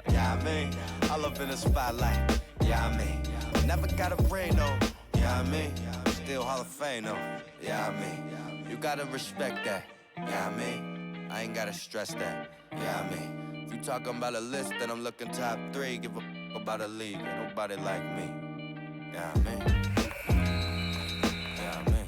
Yeah, I mean, all up in the spotlight. Yeah, I mean, never got a brain, though. Yeah, I mean, still Hall of Fame, though. Yeah, I mean, you gotta respect that. Yeah, I mean, I ain't gotta stress that. Yeah, I mean, if you talking about a list, then I'm looking top 3. Give a f about a league, ain't nobody like me. Yeah, I mean. Yeah, I mean.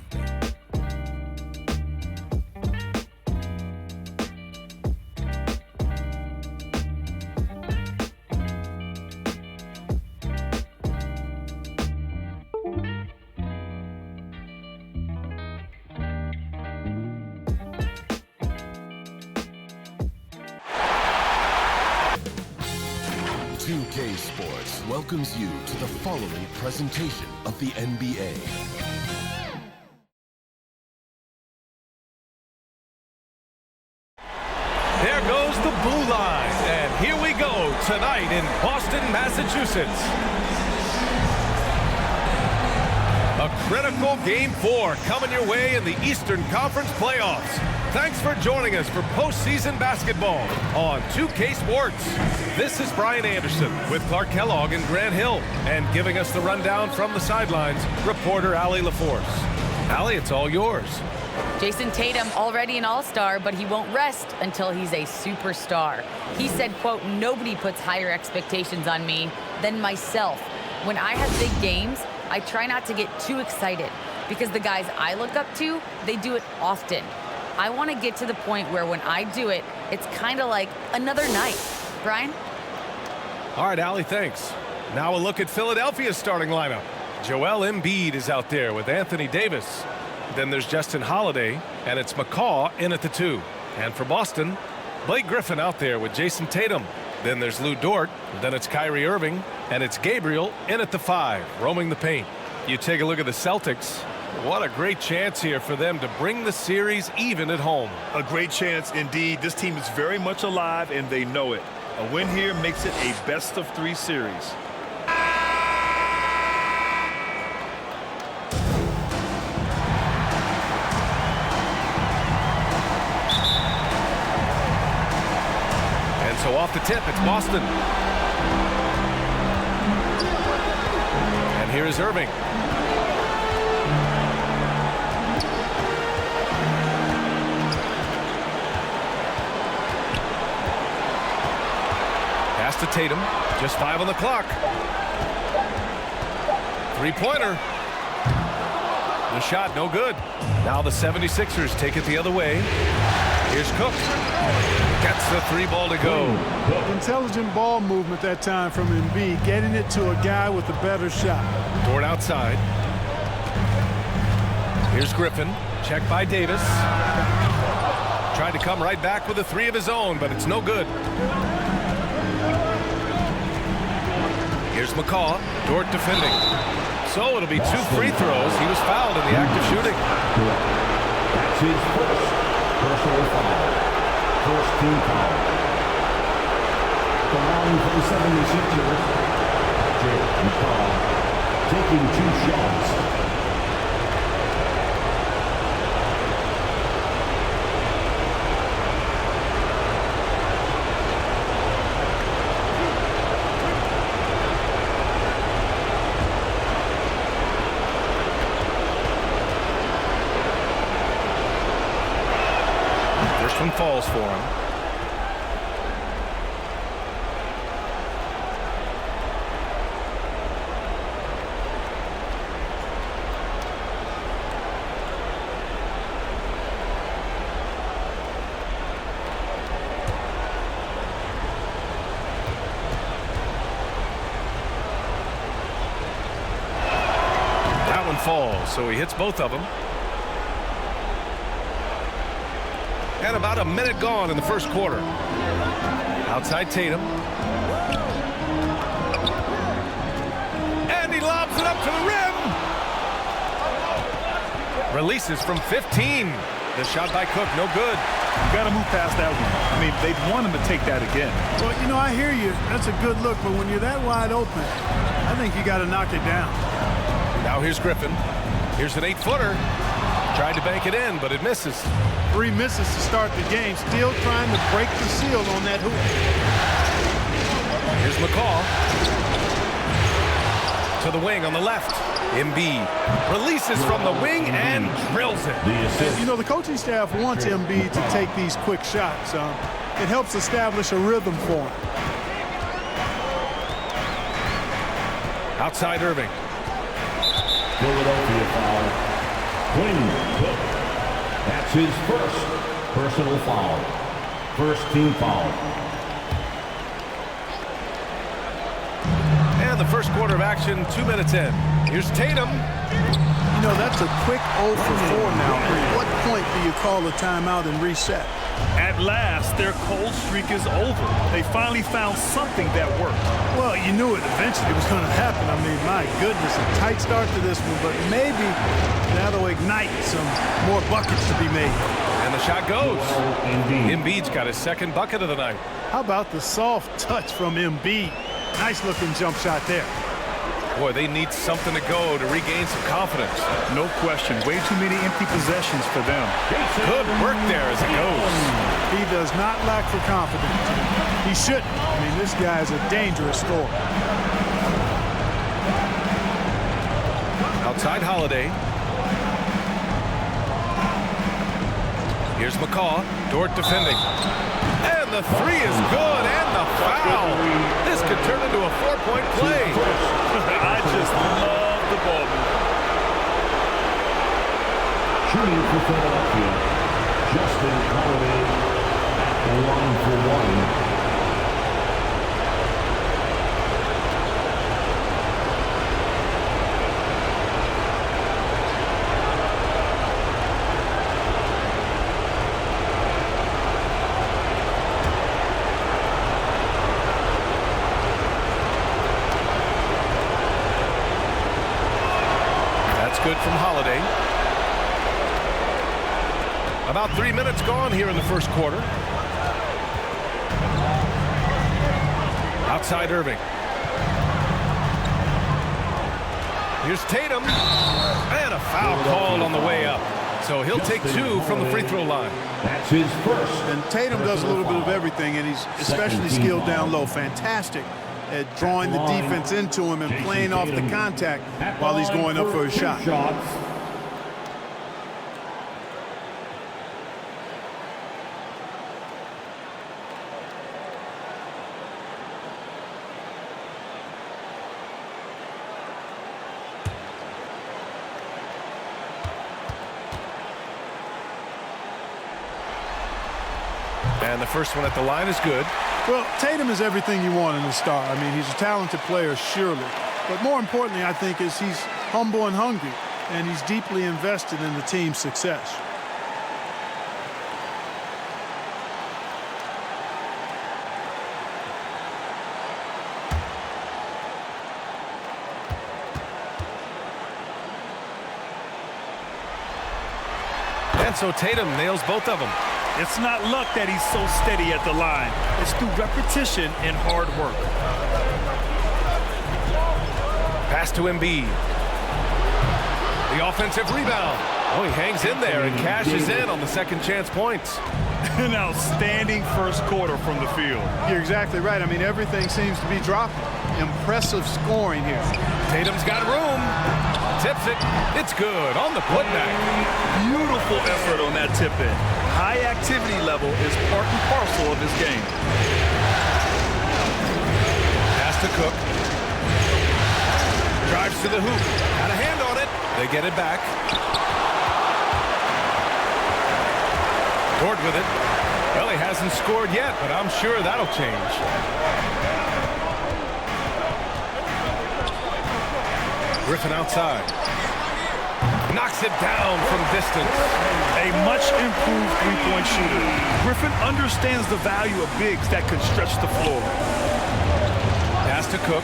UK Sports welcomes you to the following presentation of the NBA. There goes the blue line, and here we go tonight in Boston, Massachusetts. A critical Game 4 coming your way in the Eastern Conference playoffs. Thanks for joining us for postseason basketball on 2K Sports. This is Brian Anderson with Clark Kellogg and Grant Hill, and giving us the rundown from the sidelines, reporter Allie LaForce. Allie, it's all yours. Jason Tatum already an all-star, but he won't rest until he's a superstar. He said, quote, "Nobody puts higher expectations on me than myself. When I have big games, I try not to get too excited because the guys I look up to, they do it often. I want to get to the point where when I do it, it's kind of like another night." Brian? All right, Allie, thanks. Now a look at Philadelphia's starting lineup. Joel Embiid is out there with Anthony Davis. Then there's Justin Holiday, and it's McCaw in at the 2. And for Boston, Blake Griffin out there with Jason Tatum. Then there's Lou Dort, then it's Kyrie Irving, and it's Gabriel in at the 5, roaming the paint. You take a look at the Celtics. What a great chance here for them to bring the series even at home. A great chance indeed. This team is very much alive, and they know it. A win here makes it a best-of-3 series. And so off the tip, it's Boston. And here is Irving. To Tatum, just 5 on the clock. Three-pointer. The shot, no good. Now the 76ers take it the other way. Here's Cook. Gets the 3 ball to go. Intelligent ball movement that time from Embiid, getting it to a guy with a better shot. Dort outside. Here's Griffin. Check by Davis. Tried to come right back with a 3 of his own, but it's no good. Here's McCaw, Dort defending. So it'll be 2 free throws. He was fouled in the act of shooting. That's his first personal foul. First team foul. The line for the 76ers. Jay McCaw taking 2 shots. One falls for him. That one falls, so he hits both of them. And about a minute gone in the first quarter. Outside Tatum. And he lobs it up to the rim. Releases from 15. The shot by Cook, no good. You got to move past that one. I mean, they'd want him to take that again. Well, you know, I hear you. That's a good look, but when you're that wide open, I think you got to knock it down. Now here's Griffin. Here's an 8-footer. Tried to bank it in, but it misses. 3 misses to start the game. Still trying to break the seal on that hoop. McCall. To the wing on the left. Embiid releases from the wing and drills it. You know, the coaching staff wants Embiid to take these quick shots. It helps establish a rhythm for him. Outside Irving. Philadelphia foul. Quinn Cook. That's his first personal foul. First team foul. And the first quarter of action, 2 minutes in. Here's Tatum. You know, that's a quick 0 for 4 now. At what point do you call a timeout and reset? At last, their cold streak is over. They finally found something that worked. Well, you knew it eventually was going to happen. I mean, my goodness, a tight start to this one, but maybe that'll ignite some more buckets to be made. And the shot goes. Embiid's got his second bucket of the night. How about the soft touch from Embiid? Nice looking jump shot there. Boy, they need something to go to regain some confidence. No question. Way too many empty possessions for them. Good work there as it goes. He does not lack for confidence. He shouldn't. I mean, this guy is a dangerous scorer. Outside Holiday. Here's McCaw. Dort defending. And the three is good, and the foul. This could turn into a 4-point play. I just love the ball movement. Shooting for Philadelphia. Justin Holiday at the line for one. Good from Holiday. About 3 minutes gone here in the first quarter. Outside Irving. Here's Tatum. And a foul called on the way up. So he'll take 2 from the free throw line. That's his first. And Tatum does a little bit of everything, and he's especially skilled down low. Fantastic at drawing the defense into him and playing off the contact while he's going up for a shot. And the first one at the line is good. Well, Tatum is everything you want in a star. I mean, he's a talented player, surely. But more importantly, I think, is he's humble and hungry, and he's deeply invested in the team's success. And so Tatum nails both of them. It's not luck that he's so steady at the line. It's through repetition and hard work. Pass to Embiid. The offensive rebound. Oh, he hangs in there and cashes in on the second chance points. An outstanding first quarter from the field. You're exactly right. I mean, everything seems to be dropping. Impressive scoring here. Tatum's got room. Tips it. It's good on the putback. Beautiful effort on that tip-in. High activity level is part and parcel of his game. Pass to Cook. Drives to the hoop. Got a hand on it. They get it back. Dort with it. Well, he hasn't scored yet, but I'm sure that'll change. Griffin outside. Knocks it down from distance. A much improved three-point shooter. Griffin understands the value of bigs that can stretch the floor. Pass to Cook.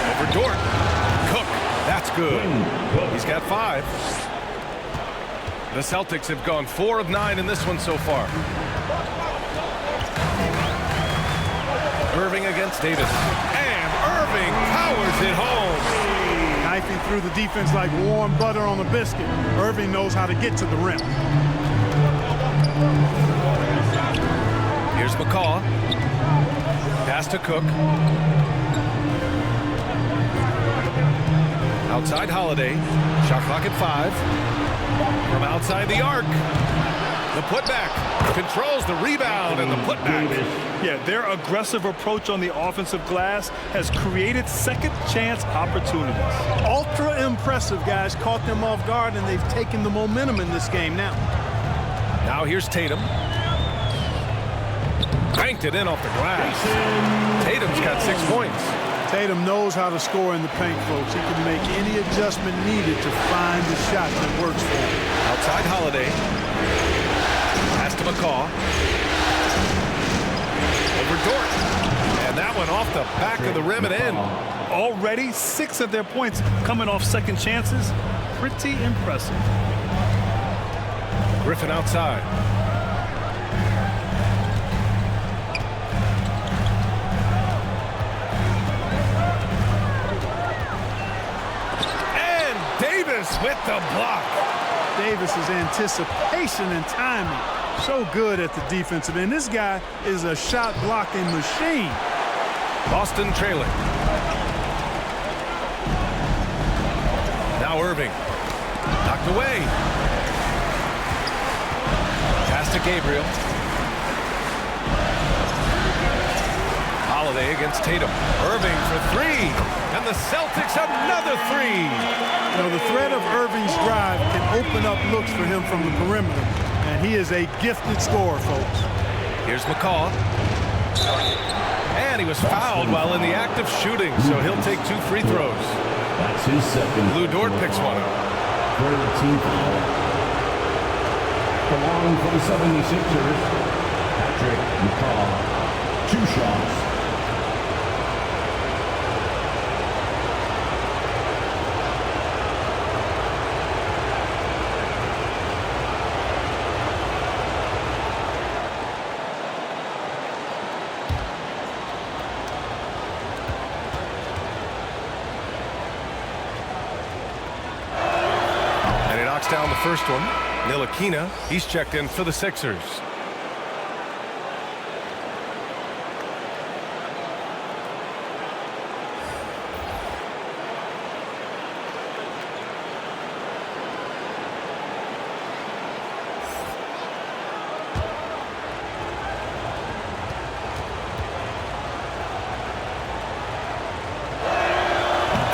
Over Dort. Cook. That's good. He's got 5. The Celtics have gone 4 of 9 in this one so far. Irving against Davis. And Irving powers it home. Knifing through the defense like warm butter on a biscuit. Irving knows how to get to the rim. Here's McCaw. Pass to Cook. Outside Holiday. Shot clock at 5. From outside the arc. The putback. Controls the rebound and the putback. Yeah, their aggressive approach on the offensive glass has created second chance opportunities. Ultra impressive, guys. Caught them off guard, and they've taken the momentum in this game now. Now here's Tatum. Banked it in off the glass. Tatum's got 6 points. Tatum knows how to score in the paint, folks. He can make any adjustment needed to find the shot that works for him. Outside Holiday. Pass to McCaw. Over Dort. And that one off the back of the rim and in. Already 6 of their points coming off second chances. Pretty impressive. Griffin outside. And Davis with the block. Davis's anticipation and timing. So good at the defensive end. This guy is a shot blocking machine. Boston trailing. Now Irving. Knocked away. Pass to Gabriel. Holiday against Tatum. Irving for 3. And the Celtics another 3. You know, the threat of Irving's drive can open up looks for him from the perimeter. And he is a gifted scorer, folks. Here's McCaw. And he was fouled while in the act of shooting, so he'll take 2 free throws. That's his second. Lou Dort picks one up. For the team foul. Belonging for the 76ers, Patrick McCaw. 2 shots. Down the first one. Ntilikina, he's checked in for the Sixers.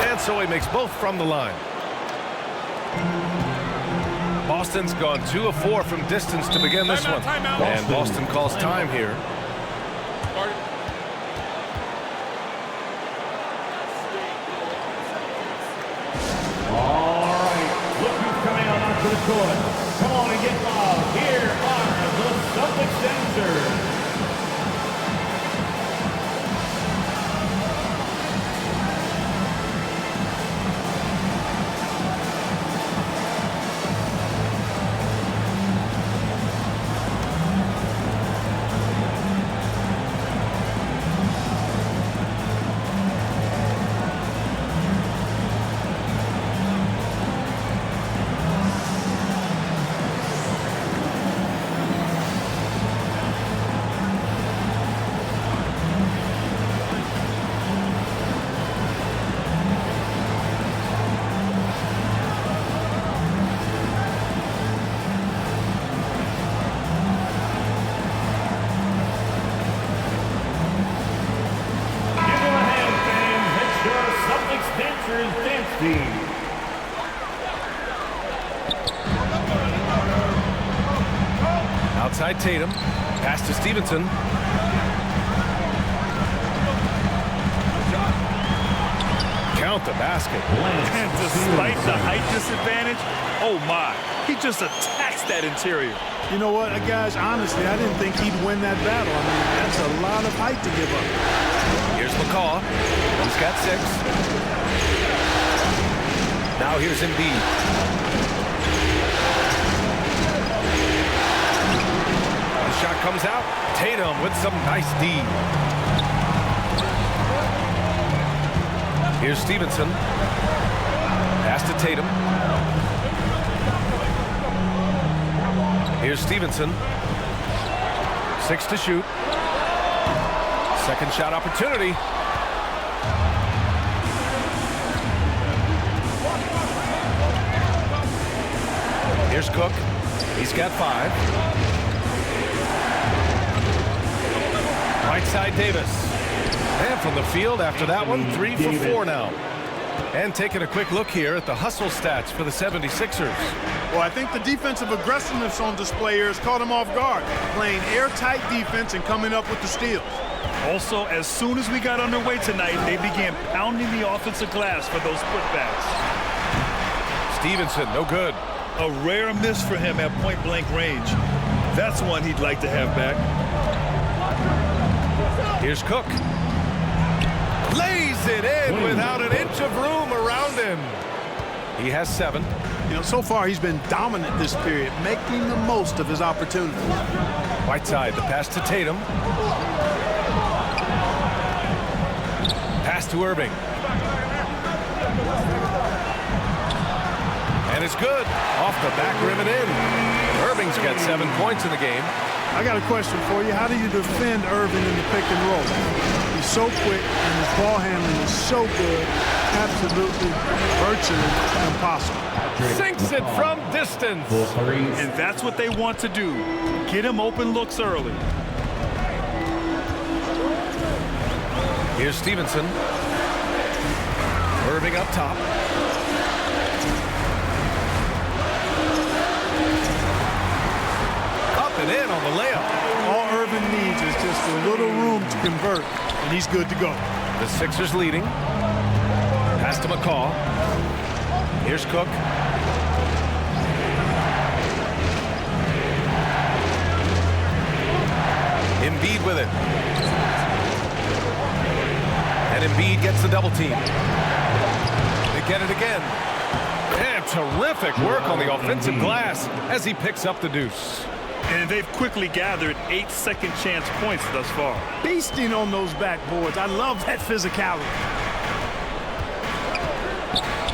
And so he makes both from the line. Boston's gone 2 of 4 from distance to begin this one. And Boston calls time here. All right, look who's coming out onto the court. Come on and get loud. Here are the Celtics dancers. Outside Tatum. Pass to Stevenson. Count the basket. And despite the height disadvantage, oh my, he just attacks that interior. You know what, guys, honestly, I didn't think he'd win that battle. I mean, that's a lot of height to give up. Here's McCaw. He's got 6. Now here's Embiid. The shot comes out. Tatum with some nice D. Here's Stevenson. Pass to Tatum. Here's Stevenson. 6 to shoot. Second shot opportunity. Here's Cook. He's got 5. Right side Davis. And from the field after that one, 3 for 4 now. And taking a quick look here at the hustle stats for the 76ers. Well, I think the defensive aggressiveness on display here has caught him off guard, playing airtight defense and coming up with the steals. Also, as soon as we got underway tonight, they began pounding the offensive glass for those putbacks. Stevenson, no good. A rare miss for him at point-blank range. That's one he'd like to have back. Here's Cook. Lays it in without an inch of room around him. He has 7. You know, so far he's been dominant this period, making the most of his opportunity. Whiteside, the pass to Tatum. Pass to Irving. And it's good. Off the back rim and in. Irving's got 7 points in the game. I got a question for you. How do you defend Irving in the pick and roll? He's so quick and his ball handling is so good. Absolutely, virtually impossible. Sinks it from distance. And that's what they want to do. Get him open looks early. Here's Stevenson. Irving up top. Up and in on the layup. All Irving needs is just a little room to convert, and he's good to go. The Sixers leading. Pass to McCaw. Here's Cook. Embiid with it. And Embiid gets the double team. They get it again. And terrific work on the offensive glass as he picks up the deuce. And they've quickly gathered 8 second chance points thus far. Beasting on those backboards. I love that physicality.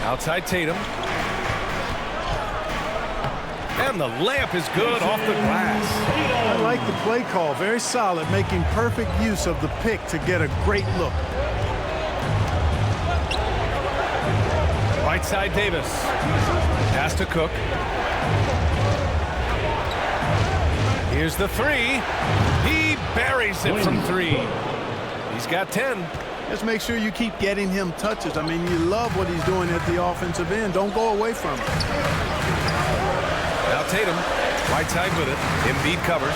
Outside Tatum. And the layup is good off the glass. I like the play call. Very solid, making perfect use of the pick to get a great look. Right side Davis. Pass to Cook. Here's the 3. He buries it from 3. He's got 10. Just make sure you keep getting him touches. I mean, you love what he's doing at the offensive end. Don't go away from it. Now Tatum, right side with it. Embiid covers.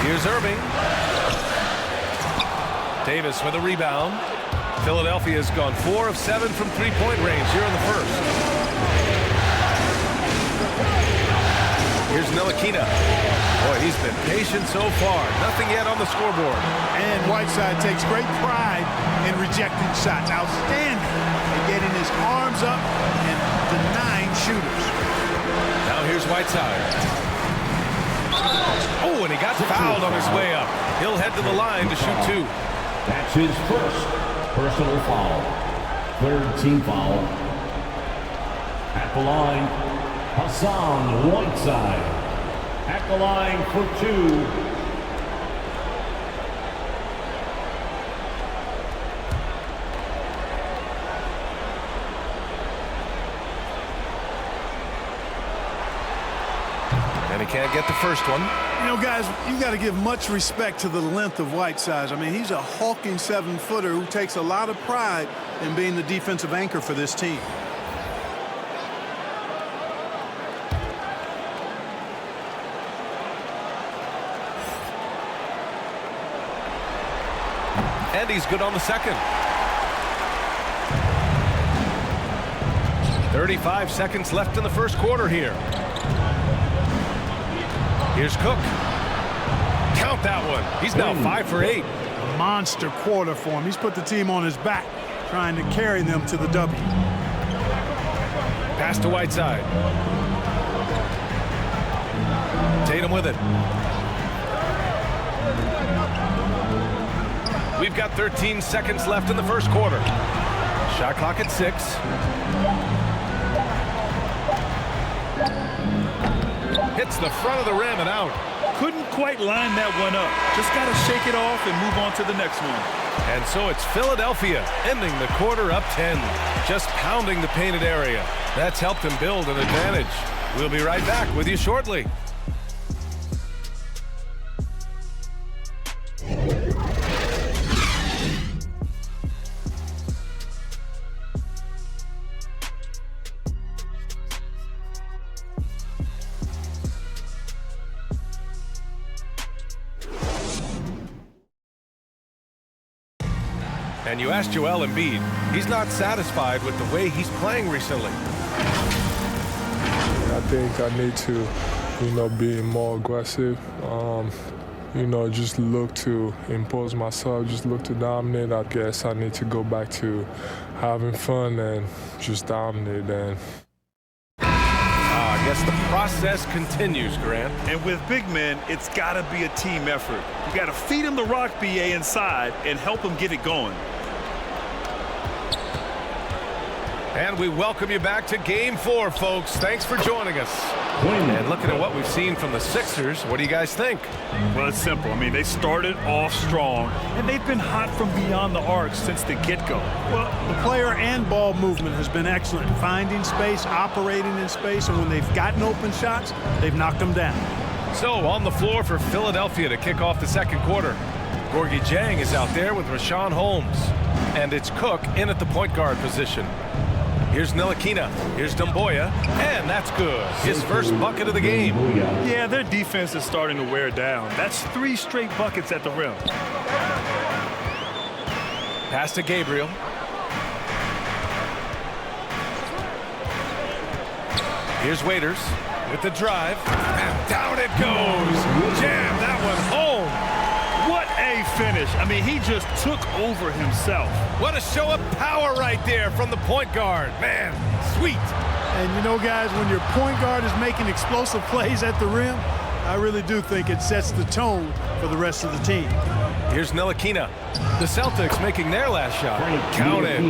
Here's Irving. Davis with a rebound. Philadelphia's gone 4 of 7 from three-point range here in the first. Here's Ntilikina. Boy, he's been patient so far. Nothing yet on the scoreboard. And Whiteside takes great pride in rejecting shots. Outstanding at getting his arms up and denying shooters. Now here's Whiteside. Oh, and he got fouled on his way up. He'll head to the line to shoot 2. That's his first personal foul. Third team foul. At the line, Hassan Whiteside. At the line for 2. And he can't get the first one. You know, guys, you got to give much respect to the length of Whiteside. I mean, he's a hulking 7-footer who takes a lot of pride in being the defensive anchor for this team. And he's good on the second. 35 seconds left in the first quarter here. Here's Cook. Count that one. He's now 5 for 8. A monster quarter for him. He's put the team on his back, trying to carry them to the W. Pass to Whiteside. Tatum with it. We've got 13 seconds left in the first quarter. Shot clock at 6. Hits the front of the rim and out. Couldn't quite line that one up. Just got to shake it off and move on to the next one. And so it's Philadelphia ending the quarter up 10, just pounding the painted area. That's helped them build an advantage. We'll be right back with you shortly. And you asked Joel Embiid. He's not satisfied with the way he's playing recently. I think I need to, be more aggressive. Just look to impose myself, just look to dominate. I guess I need to go back to having fun and just dominate. And I guess the process continues, Grant. And with big men, it's got to be a team effort. You got to feed him the rock, BA, inside and help him get it going. And we welcome you back to Game 4, folks. Thanks for joining us. And looking at what we've seen from the Sixers, what do you guys think? Well, it's simple. I mean, they started off strong, and they've been hot from beyond the arc since the get-go. Well, the player and ball movement has been excellent. Finding space, operating in space, and when they've gotten open shots, they've knocked them down. So, on the floor for Philadelphia to kick off the second quarter. Gorgie Jang is out there with Rashawn Holmes. And it's Cook in at the point guard position. Here's Ntilikina, here's Doumbouya, and that's good. His first bucket of the game. Yeah, their defense is starting to wear down. That's 3 straight buckets at the rim. Pass to Gabriel. Here's Waiters with the drive, and down it goes. Jam that one home. What a finish. I mean, he just took over himself. What a show of power right there from the point guard. Man, sweet. And guys, when your point guard is making explosive plays at the rim, I really do think it sets the tone for the rest of the team. Here's Ntilikina. The Celtics making their last shot. Counted.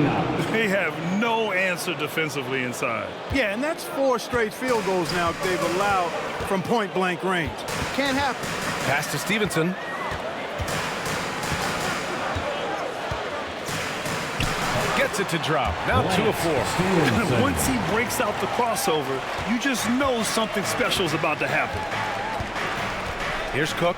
They have no answer defensively inside. Yeah, and that's 4 straight field goals now they've allowed from point-blank range. Can't happen. Pass to Stevenson. Gets it to drop. Now 2 of 4. Once he breaks out the crossover, you just know something special is about to happen. Here's Cook.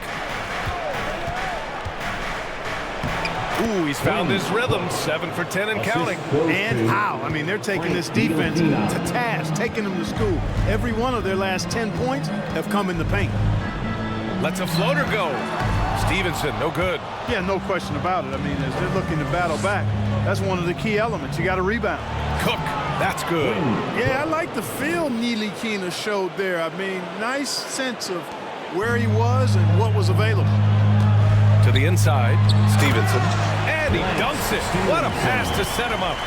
Ooh, he's found his rhythm. 7 for 10 and counting. And how? I mean, they're taking this defense to task, taking them to school. Every one of their last 10 points have come in the paint. Lets a floater go. Stevenson, no good. Yeah, no question about it. I mean, as they're looking to battle back, that's one of the key elements. You got to rebound. Cook, that's good. Yeah, I like the feel Ntilikina showed there. I mean, nice sense of where he was and what was available. To the inside, Stevenson, and he dunks it. What a pass to set him up.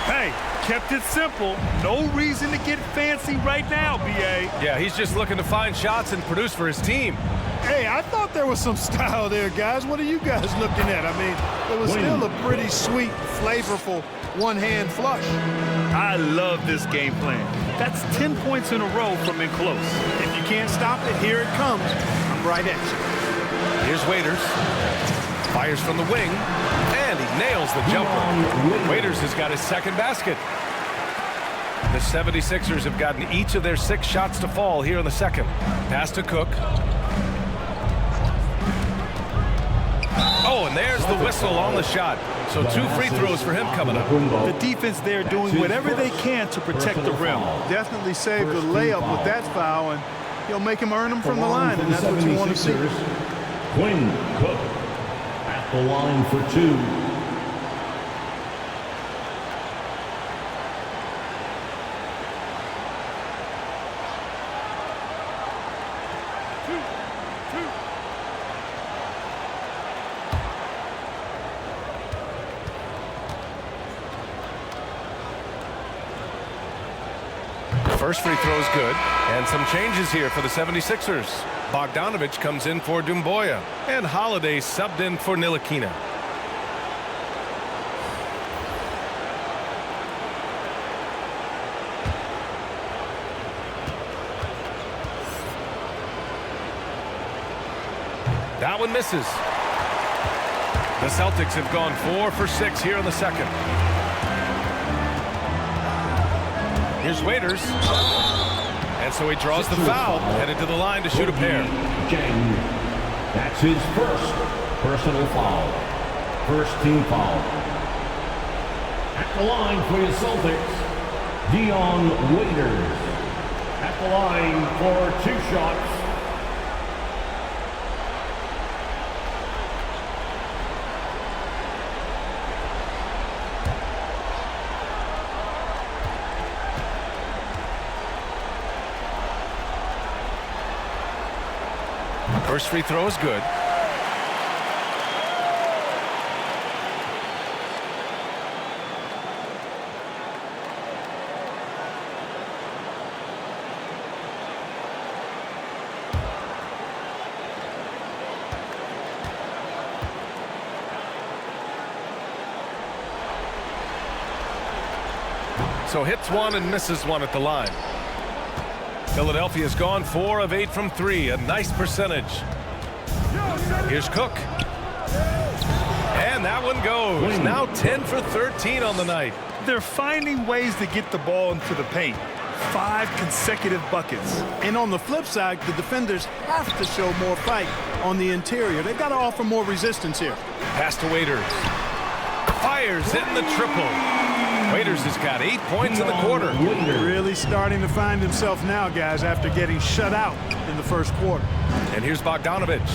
Hey, kept it simple. No reason to get fancy right now, B.A. Yeah, he's just looking to find shots and produce for his team. Hey, I thought there was some style there, guys. What are you guys looking at? I mean, it was still a pretty sweet, flavorful one-hand flush. I love this game plan. That's 10 points in a row from in close. If you can't stop it, here it comes. I'm right at you. Here's Waiters. Fires from the wing, and he nails the jumper. Waiters has got his second basket. The 76ers have gotten each of their 6 shots to fall here in the second. Pass to Cook. Oh, and there's the whistle on the shot. So 2 free throws for him coming up. The defense there doing whatever they can to protect the rim. Definitely saved the layup with that foul, and he'll make him earn them from the line, and that's what you want to see. Quinn Cook at the line for 2. First free throw is good, and some changes here for the 76ers. Bogdanovich comes in for Doumbouya, and Holiday subbed in for Ntilikina. That one misses. The Celtics have gone 4 for 6 here in the second. Here's Waiters. And so he draws the foul, headed to the line to shoot a pair. That's his first personal foul. First team foul. At the line for the Celtics, Dion Waiters. At the line for 2 shots. First free throw is good. So hits one and misses one at the line. Philadelphia's gone 4 of 8 from 3, a nice percentage. Here's Cook. And that one goes. Now 10 for 13 on the night. They're finding ways to get the ball into the paint. 5 consecutive buckets. And on the flip side, the defenders have to show more fight on the interior. They've got to offer more resistance here. Pass to Waiters. Fires in the triple. Waiters has got 8 points in the quarter. Really starting to find himself now, guys, after getting shut out in the first quarter. And here's Bogdanovich.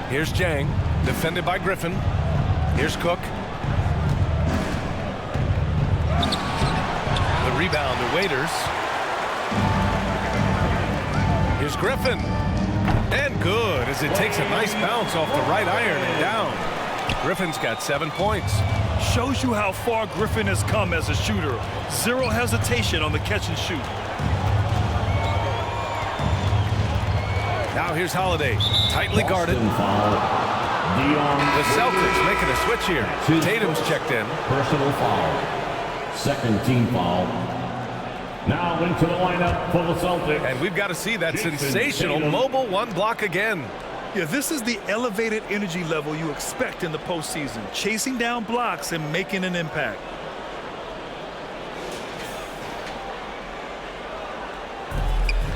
Here's Jang, defended by Griffin. Here's Cook. The rebound to Waiters. Here's Griffin. And good, as it takes a nice bounce off the right iron and down. Griffin's got 7 points. Shows you how far Griffin has come as a shooter. 0 hesitation on the catch and shoot. Now here's Holiday, tightly guarded. Boston foul. The Celtics making a switch here. Tatum's checked in. Personal foul. Second team foul. Now into the lineup for the Celtics. And we've got to see that Jason sensational Tatum. mobile 1 block again. Yeah, this is the elevated energy level you expect in the postseason. Chasing down blocks and making an impact.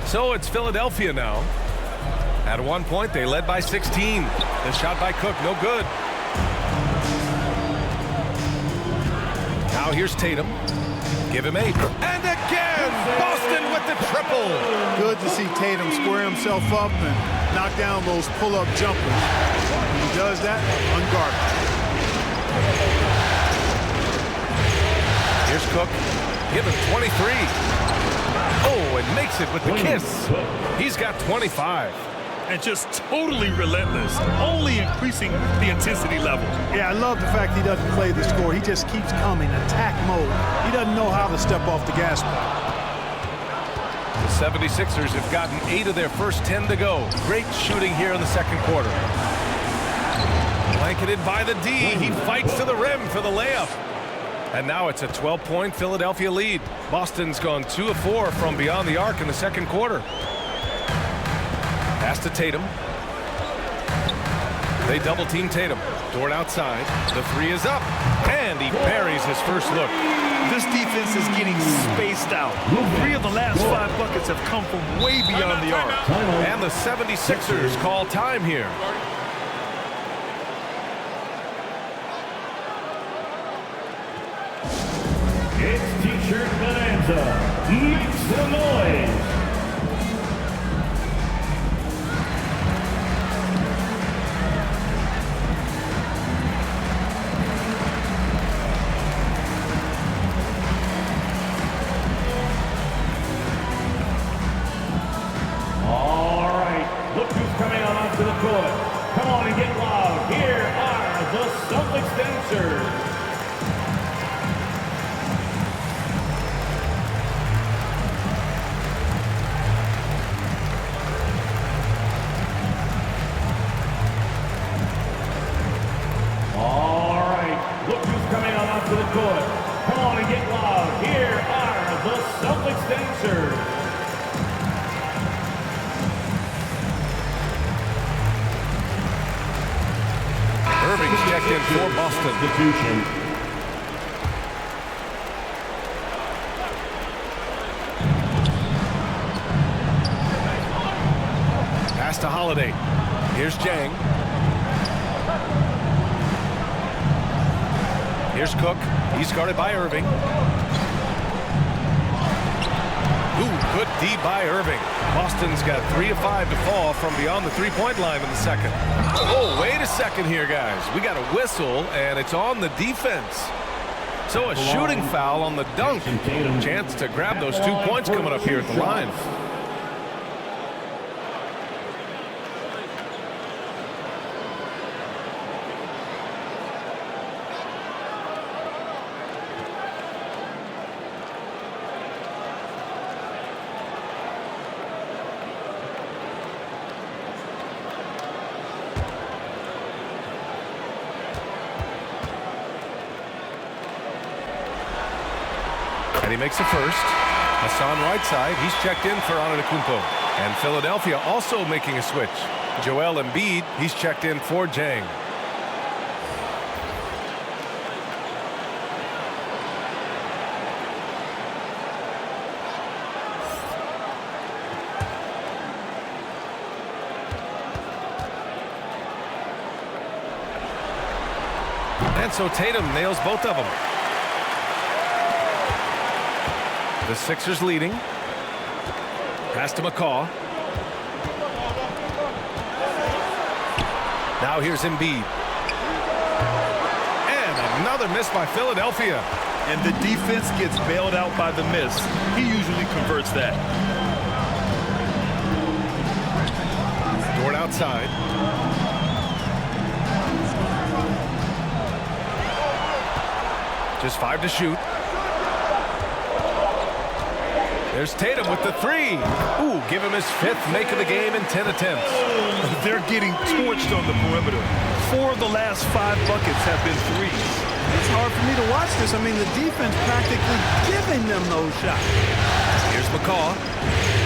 So it's Philadelphia now. At one point, they led by 16. The shot by Cook, no good. Now here's Tatum. Give him 8. And again, Boston with the triple. Good to see Tatum square himself up and knock down those pull-up jumpers. When he does that, unguarded. Here's Cook. Give him 23. Oh, and makes it with the kiss. He's got 25. And just totally relentless, only increasing the intensity level. Yeah, I love the fact he doesn't play the score. He just keeps coming, attack mode. He doesn't know how to step off the gas pedal. The 76ers have gotten 8 of their first 10 to go. Great shooting here in the second quarter. Blanketed by the D. He fights to the rim for the layup. And now it's a 12-point Philadelphia lead. Boston's gone 2 of 4 from beyond the arc in the second quarter. Pass to Tatum. They double-team Tatum. Dort outside. The 3 is up. And he buries his first look. This defense is getting spaced out. 3 of the last 5 buckets have come from way beyond the arc. And the 76ers call time here. It's T-shirt bonanza. Make some noise. All right, look who's coming on onto the court. Come on and get loud. Here are the Celtics dancers. All right, look who's coming on onto the court. Come on and get loud. Here are the Celtics dancers. Irving's checked in for Boston. Substitution. Pass to Holiday. Here's Jang. Here's Cook. He's guarded by Irving. Ooh, good D by Irving. Boston's got 3 of 5 to fall from beyond the three-point line in the second. Oh, wait a second here, guys. We got a whistle, and it's on the defense. So a shooting foul on the dunk. Chance to grab those 2 points coming up here at the line. And he makes the first. Hassan Whiteside, he's checked in for Antetokounmpo. And Philadelphia also making a switch. Joel Embiid, he's checked in for Jang. And so Tatum nails both of them. The Sixers leading. Pass to McCaw. Now here's Embiid. And another miss by Philadelphia. And the defense gets bailed out by the miss. He usually converts that. Dort outside. Just 5 to shoot. There's Tatum with the 3. Ooh, give him his 5th make of the game in 10 attempts. They're getting torched on the perimeter. 4 of the last 5 buckets have been threes. It's hard for me to watch this. I mean, the defense practically giving them those shots. Here's McCaw.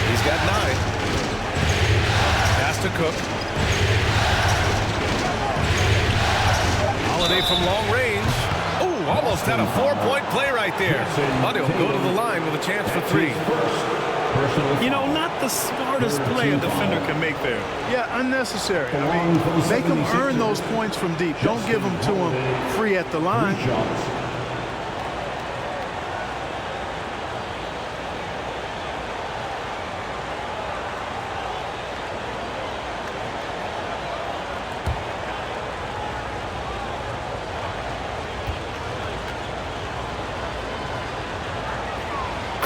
He's got 9. Pass to Cook. Holiday from long range. Ooh, almost had a 4-point play right there. But he'll go to the line with a chance for 3. You know, not the smartest play a defender can make there. Yeah, unnecessary. I mean, make them earn those points from deep. Don't give them to them free at the line.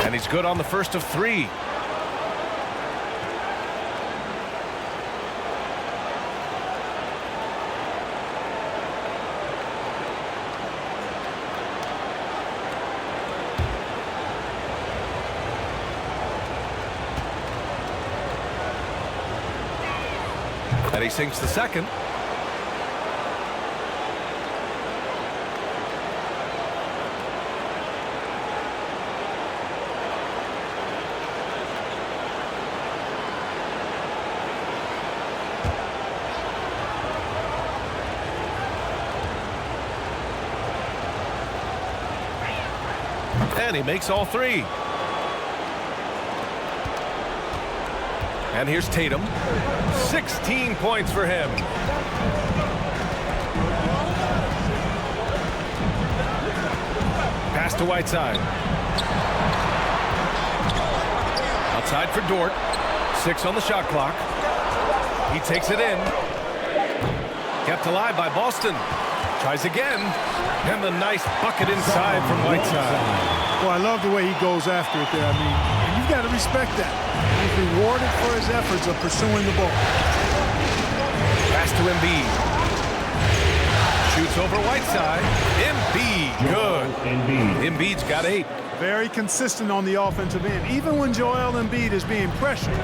And he's good on the first of 3. And he sinks the second. And he makes all 3. And here's Tatum. 16 points for him. Pass to Whiteside. Outside for Dort. 6 on the shot clock. He takes it in. Kept alive by Boston. Tries again. And the nice bucket inside from Whiteside. Well, I love the way he goes after it there. I mean, you've got to respect that. He's rewarded for his efforts of pursuing the ball. Pass to Embiid. Shoots over Whiteside. Embiid, good. Embiid's got 8. Very consistent on the offensive end. Even when Joel Embiid is being pressured,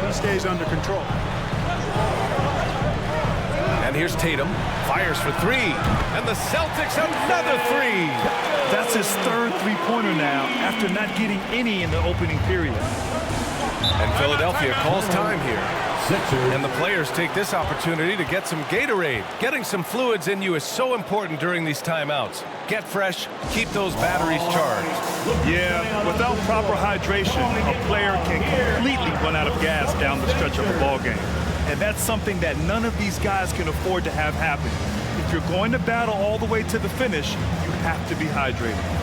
he stays under control. And here's Tatum. Fires for 3. And the Celtics another 3. That's his 3rd three-pointer now after not getting any in the opening period. And Philadelphia calls time here. Sixers. And the players take this opportunity to get some Gatorade. Getting some fluids in you is so important during these timeouts. Get fresh, keep those batteries charged. Yeah, without proper hydration, a player can completely run out of gas down the stretch of a ball game. And that's something that none of these guys can afford to have happen. If you're going to battle all the way to the finish, you have to be hydrated.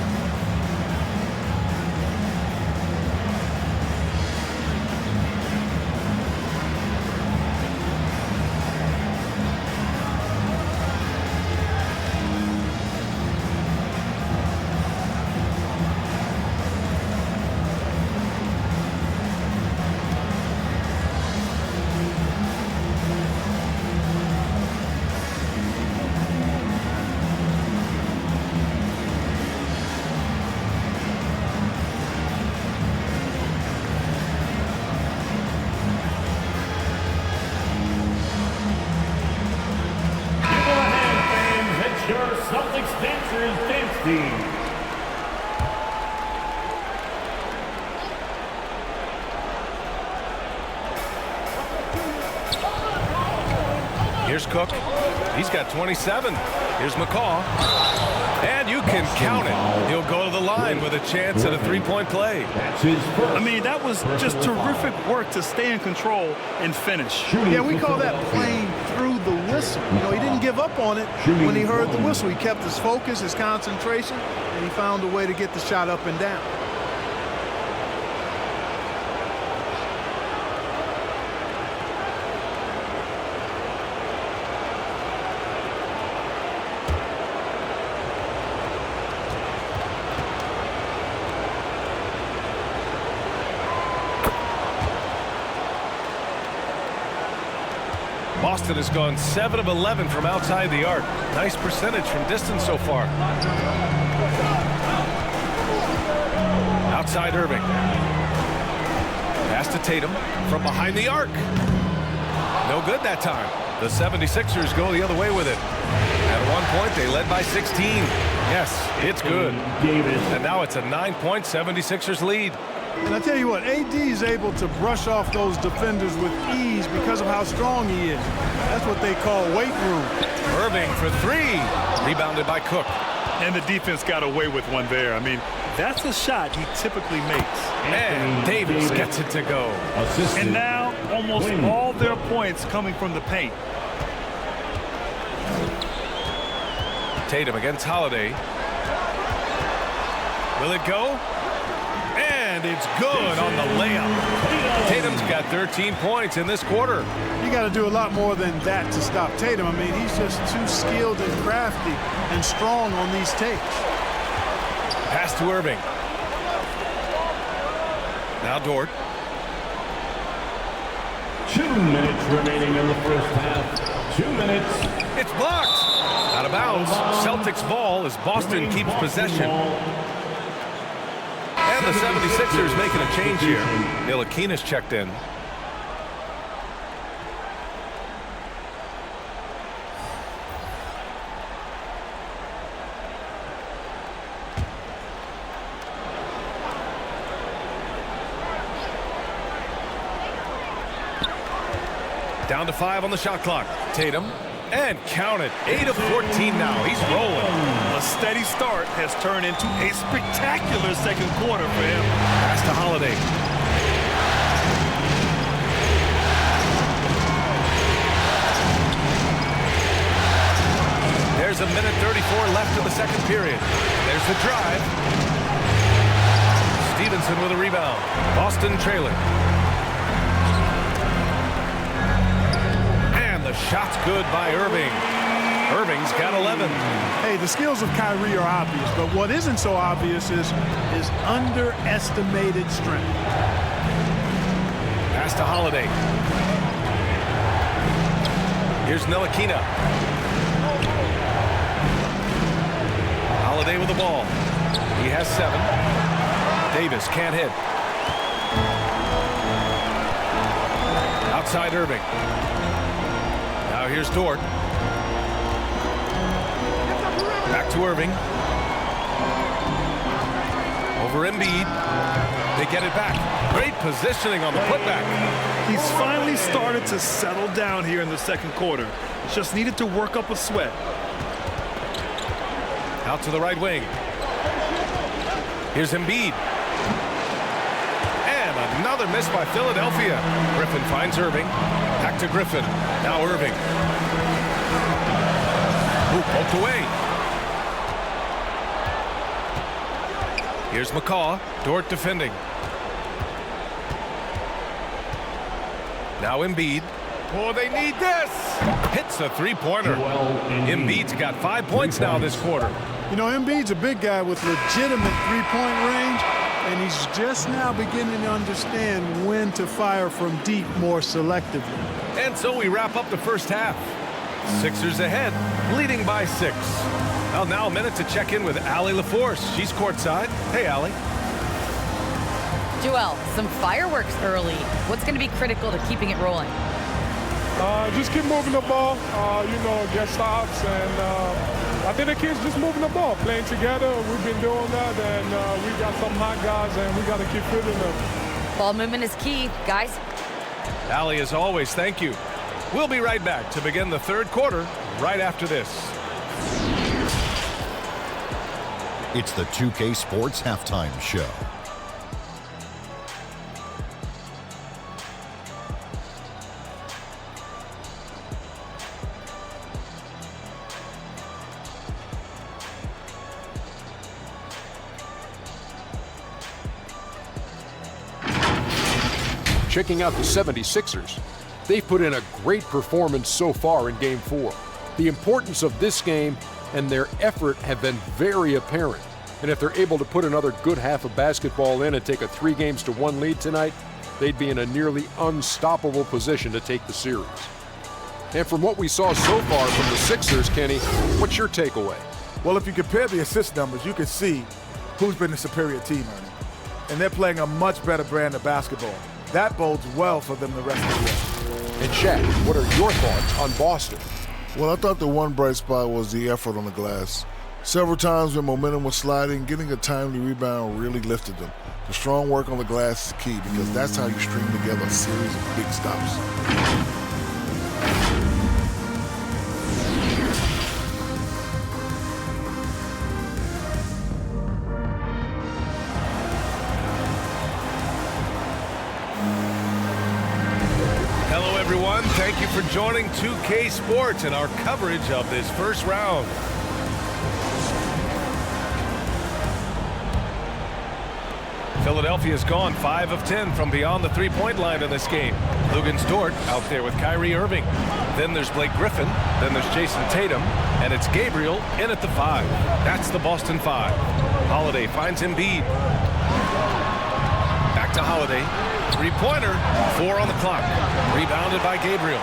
Celtics dancers dance team. Here's Cook. He's got 27. Here's McCaw. And you can count it. He'll go to the line with a chance at a three-point play. I mean, that was just terrific work to stay in control and finish. Yeah, we call that playing through the whistle. You know, he didn't give up on it when he heard the whistle. He kept his focus, his concentration, and he found a way to get the shot up and down. Boston has gone 7 of 11 from outside the arc. Nice percentage from distance so far. Outside Irving. Pass to Tatum from behind the arc. No good that time. The 76ers go the other way with it. At one point, they led by 16. Yes, it's good. And now it's a 9-point 76ers lead. And I tell you what, AD is able to brush off those defenders with ease because of how strong he is. That's what they call weight room. Irving for three. Rebounded by Cook. And the defense got away with one there. I mean, that's a shot he typically makes. And Davis gets it to go. And now almost all their points coming from the paint. Tatum against Holiday. Will it go? And it's good on the layup. Tatum's got 13 points in this quarter. You got to do a lot more than that to stop Tatum. I mean, he's just too skilled and crafty and strong on these takes. Pass to Irving. Now Dort. 2 minutes remaining in the first half. 2 minutes. It's blocked. Out of bounds. Celtics ball as Boston keeps possession. And the 76ers making a change here. Ntilikina's checked in. Down to 5 on the shot clock. Tatum. And count it. 8 of 14 now. He's rolling. A steady start has turned into a spectacular second quarter for him. Pass to Holiday. There's a minute 34 left in the second period. There's the drive. Stevenson with a rebound. Boston trailing. The shot's good by Irving. Irving's got 11. Hey, the skills of Kyrie are obvious, but what isn't so obvious is his underestimated strength. Pass to Holiday. Here's Ntilikina. Holiday with the ball. He has 7. Davis can't hit. Outside Irving. Now here's Dort. Back to Irving. Over Embiid. They get it back. Great positioning on the putback. He's finally started to settle down here in the second quarter. Just needed to work up a sweat. Out to the right wing. Here's Embiid. And another miss by Philadelphia. Griffin finds Irving. Back to Griffin. Now Irving. Ooh, poked away. Here's McCaw. Dort defending. Now Embiid. Oh, they need this. Hits a three-pointer. Embiid's got 5 points now this quarter. You know, Embiid's a big guy with legitimate three-point range, and he's just now beginning to understand when to fire from deep more selectively. And so we wrap up the first half. Sixers ahead, leading by 6. Well, now a minute to check in with Allie LaForce. She's courtside. Hey, Allie. Joel, some fireworks early. What's going to be critical to keeping it rolling? Just keep moving the ball, get stops, and I think the kids just moving the ball, playing together. We've been doing that, and we got some hot guys, and we got to keep fitting them. Ball movement is key, guys. Allie, as always, thank you. We'll be right back to begin the third quarter right after this. It's the 2K Sports Halftime Show. Checking out the 76ers. They've put in a great performance so far in Game 4. The importance of this game and their effort have been very apparent. And if they're able to put another good half of basketball in and take a 3-1 lead tonight, they'd be in a nearly unstoppable position to take the series. And from what we saw so far from the Sixers, Kenny, what's your takeaway? Well, if you compare the assist numbers, you can see who's been the superior team, Ernie. And they're playing a much better brand of basketball. That bodes well for them the rest of the year. And Shaq, what are your thoughts on Boston? Well, I thought the one bright spot was the effort on the glass. Several times when momentum was sliding, getting a timely rebound really lifted them. The strong work on the glass is key because that's how you string together a series of big stops. Thank you for joining 2K Sports and our coverage of this first round. Philadelphia's gone 5 of 10 from beyond the three-point line in this game. Luguentz Dort out there with Kyrie Irving. Then there's Blake Griffin. Then there's Jason Tatum. And it's Gabriel in at the 5. That's the Boston 5. Holiday finds Embiid. Back to Holiday. Three-pointer, 4 on the clock. Rebounded by Gabriel.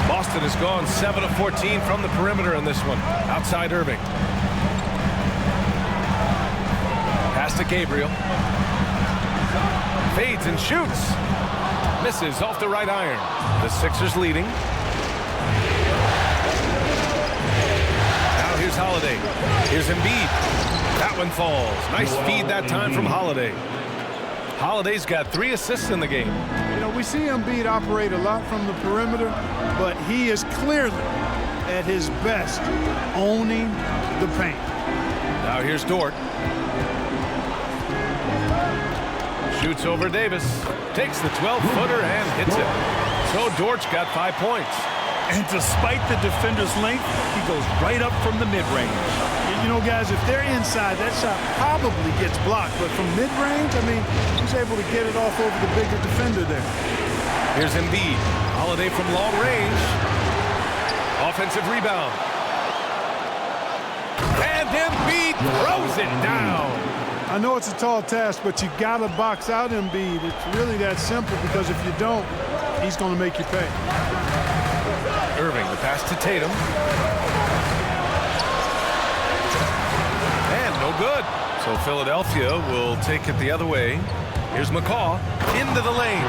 Boston has gone 7 of 14 from the perimeter in this one. Outside Irving. Pass to Gabriel. Fades and shoots. Misses off the right iron. The Sixers leading. Now here's Holiday. Here's Embiid. That one falls. Nice feed that time from Holiday. Holiday's got 3 assists in the game. You know, we see Embiid operate a lot from the perimeter, but he is clearly at his best owning the paint. Now here's Dort. Shoots over Davis. Takes the 12-footer and hits it. So Dort's got 5 points. And despite the defender's length, he goes right up from the mid-range. You know, guys, if they're inside, that shot probably gets blocked. But from mid-range, I mean, he's able to get it off over the bigger defender there. Here's Embiid. Holiday from long range. Offensive rebound. And Embiid throws it down. I know it's a tall task, but you got to box out Embiid. It's really that simple because if you don't, he's going to make you pay. Irving, the pass to Tatum. And no good. So Philadelphia will take it the other way. Here's McCaw into the lane.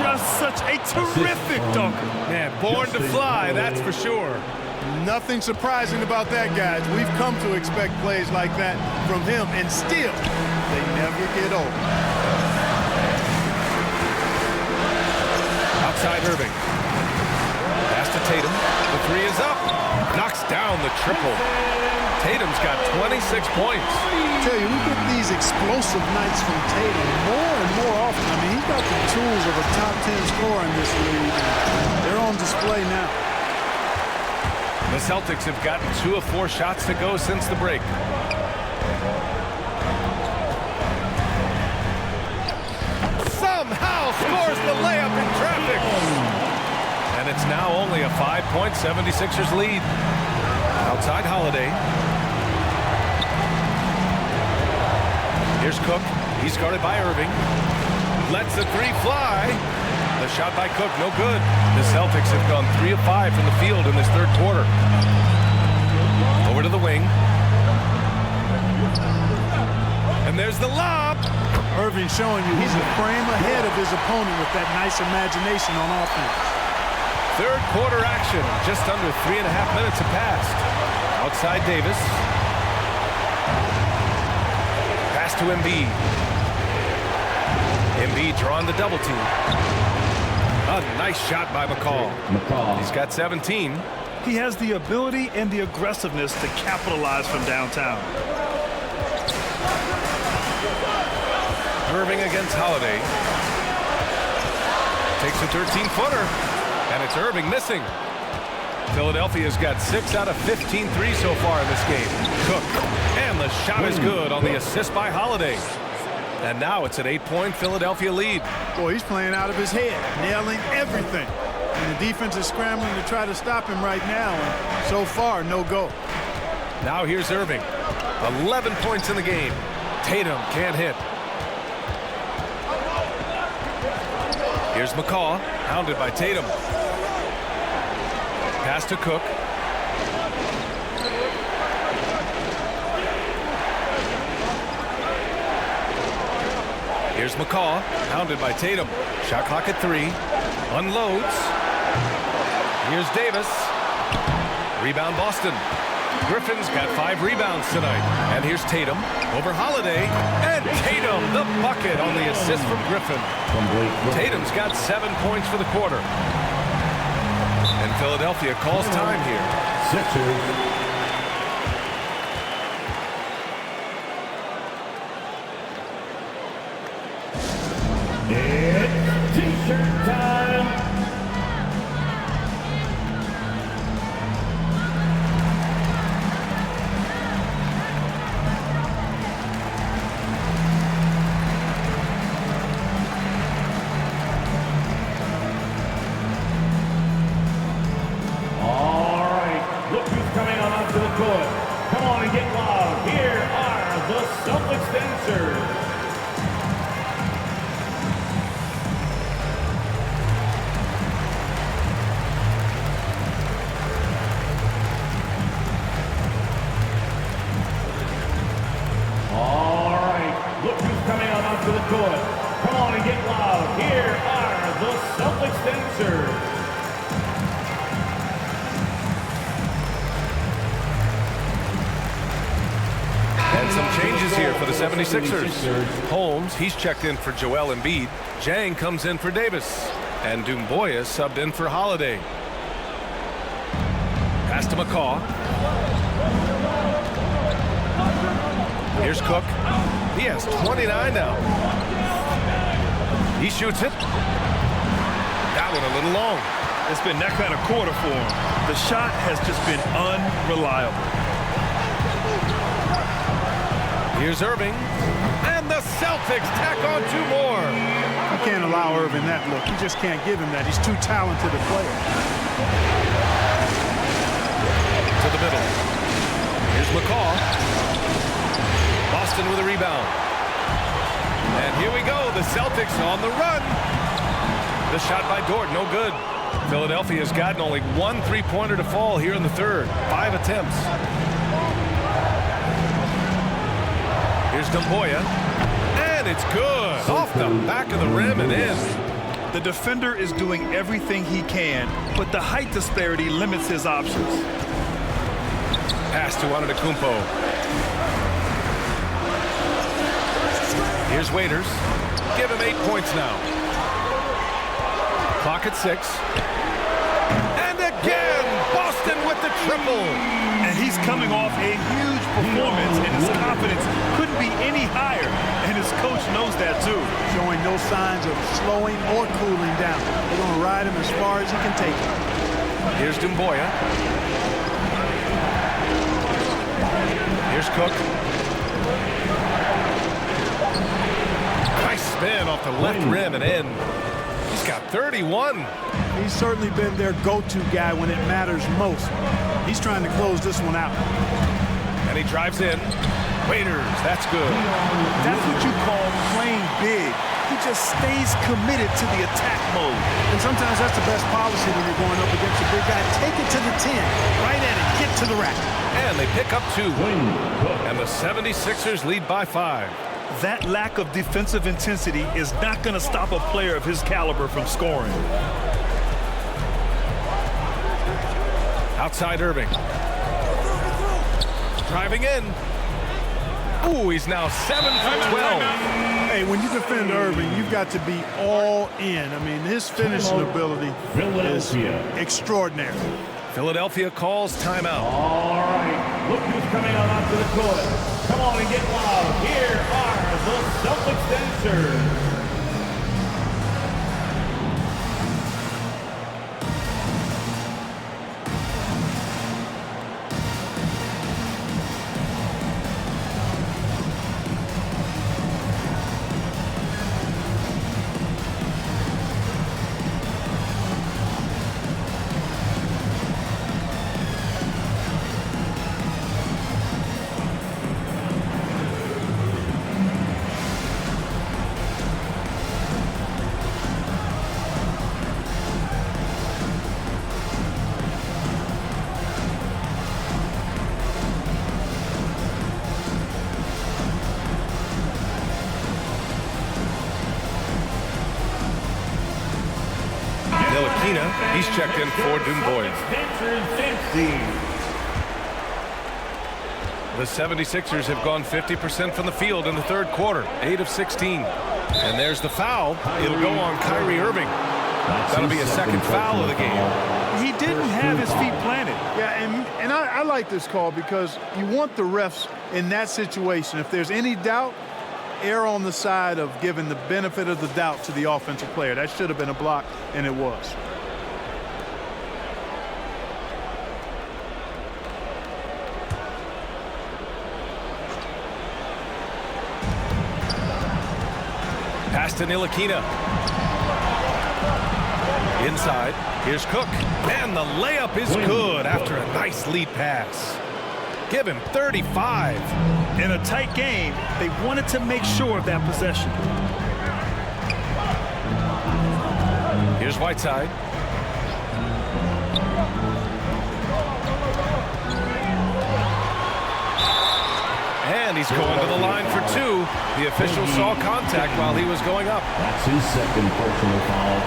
Just such a terrific dunker. Man, born to fly, that's for sure. Nothing surprising about that, guys. We've come to expect plays like that from him, and still, they never get old. Outside Irving. Pass to Tatum. The three is up. Knocks down the triple. Tatum's got 26 points. I tell you, we get these explosive nights from Tatum more and more often. I mean, he's got the tools of a top 10 scorer in this league. They're on display now. The Celtics have gotten 2 of 4 shots to go since the break. Somehow scores the layup in traffic. And it's now only a 5-point 76ers lead. Outside Holiday. Here's Cook. He's guarded by Irving. Lets the three fly. The shot by Cook, no good. The Celtics have gone 3 of 5 from the field in this third quarter. Over to the wing. And there's the lob. Irving showing you he's a frame ahead of his opponent with that nice imagination on offense. Third quarter action. Just under 3.5 minutes have passed. Outside Davis. Pass to Embiid. Embiid drawing the double team. A nice shot by McCall. He's got 17. He has the ability and the aggressiveness to capitalize from downtown. Irving against Holiday. Takes a 13-footer. And it's Irving missing. Philadelphia's got 6 out of 15 threes so far in this game. Cook. And the shot is good on the assist by Holiday. And now it's an 8-point Philadelphia lead. Boy, he's playing out of his head, nailing everything. And the defense is scrambling to try to stop him right now. And so far, no go. Now here's Irving. 11 points in the game. Tatum can't hit. Here's McCaw, hounded by Tatum. Pass to Cook. Here's McCaw, hounded by Tatum. Shot clock at 3. Unloads. Here's Davis. Rebound Boston. Griffin's got 5 rebounds tonight. And here's Tatum over Holiday. And Tatum, the bucket on the assist from Griffin. Tatum's got 7 points for the quarter. And Philadelphia calls time here. Sixers. It's T-shirt time. All right, look who's coming onto the court. Come on and get loud. Here are the Celtics dancers. All right, look who's coming on onto the court. Come on and get loud. Here are the Celtics dancers. And some changes here for the 76ers. Holmes, he's checked in for Joel Embiid. Jang comes in for Davis. And Dumboya subbed in for Holiday. Pass to McCaw. Here's Cook. He has 29 now. He shoots it. That one a little long. It's been that kind of quarter for him. The shot has just been unreliable. Here's Irving. And the Celtics tack on 2 more. You can't allow Irving that look. You just can't give him that. He's too talented a player. To the middle. Here's McCaw. Boston with a rebound. And here we go. The Celtics on the run. The shot by Dort, no good. Philadelphia has gotten only 1 3-pointer to fall here in the third. 5 attempts. Here's Dumboya. And it's good. Off the back of the rim and in. The defender is doing everything he can, but the height disparity limits his options. Pass to Antetokounmpo. Here's Waiters. Give him 8 points now. Clock at 6. And again, Boston with the triple. And he's coming off a huge performance, and his confidence couldn't be any higher. And his coach knows that too. Showing no signs of slowing or cooling down. They're going to ride him as far as he can take him. Here's Dumboya. Here's Cook. Nice spin off the left rim and in. He's got 31. He's certainly been their go-to guy when it matters most. He's trying to close this one out. And he drives in. Waiters, that's good. That's what you call playing big. He just stays committed to the attack mode. And sometimes that's the best policy when you're going up against a big guy. Take it to the 10. Right at it. Get to the rack. And they pick up 2. And the 76ers lead by 5. That lack of defensive intensity is not going to stop a player of his caliber from scoring. Outside Irving. Driving in. Ooh, he's now 7 for 12. Hey, when you defend Irving, you've got to be all in. I mean, his finishing ability is extraordinary. Philadelphia calls timeout. All right, look who's coming out onto the court. Come on and get loud. Here are the Celtics dancers. He's checked in for Dumboya. The 76ers have gone 50% from the field in the third quarter, 8 of 16. And there's the foul. It'll go on Kyrie Irving. That'll be a second foul of the game. He didn't have his feet planted. Yeah, and I like this call because you want the refs in that situation. If there's any doubt, err on the side of giving the benefit of the doubt to the offensive player. That should have been a block, and it was. Pass to Ntilikina. Inside, here's Cook. And the layup is good after a nice lead pass. Give him 35. In a tight game, they wanted to make sure of that possession. Here's Whiteside. And he's going to the line for 2. The official saw contact while he was going up. That's his second personal foul.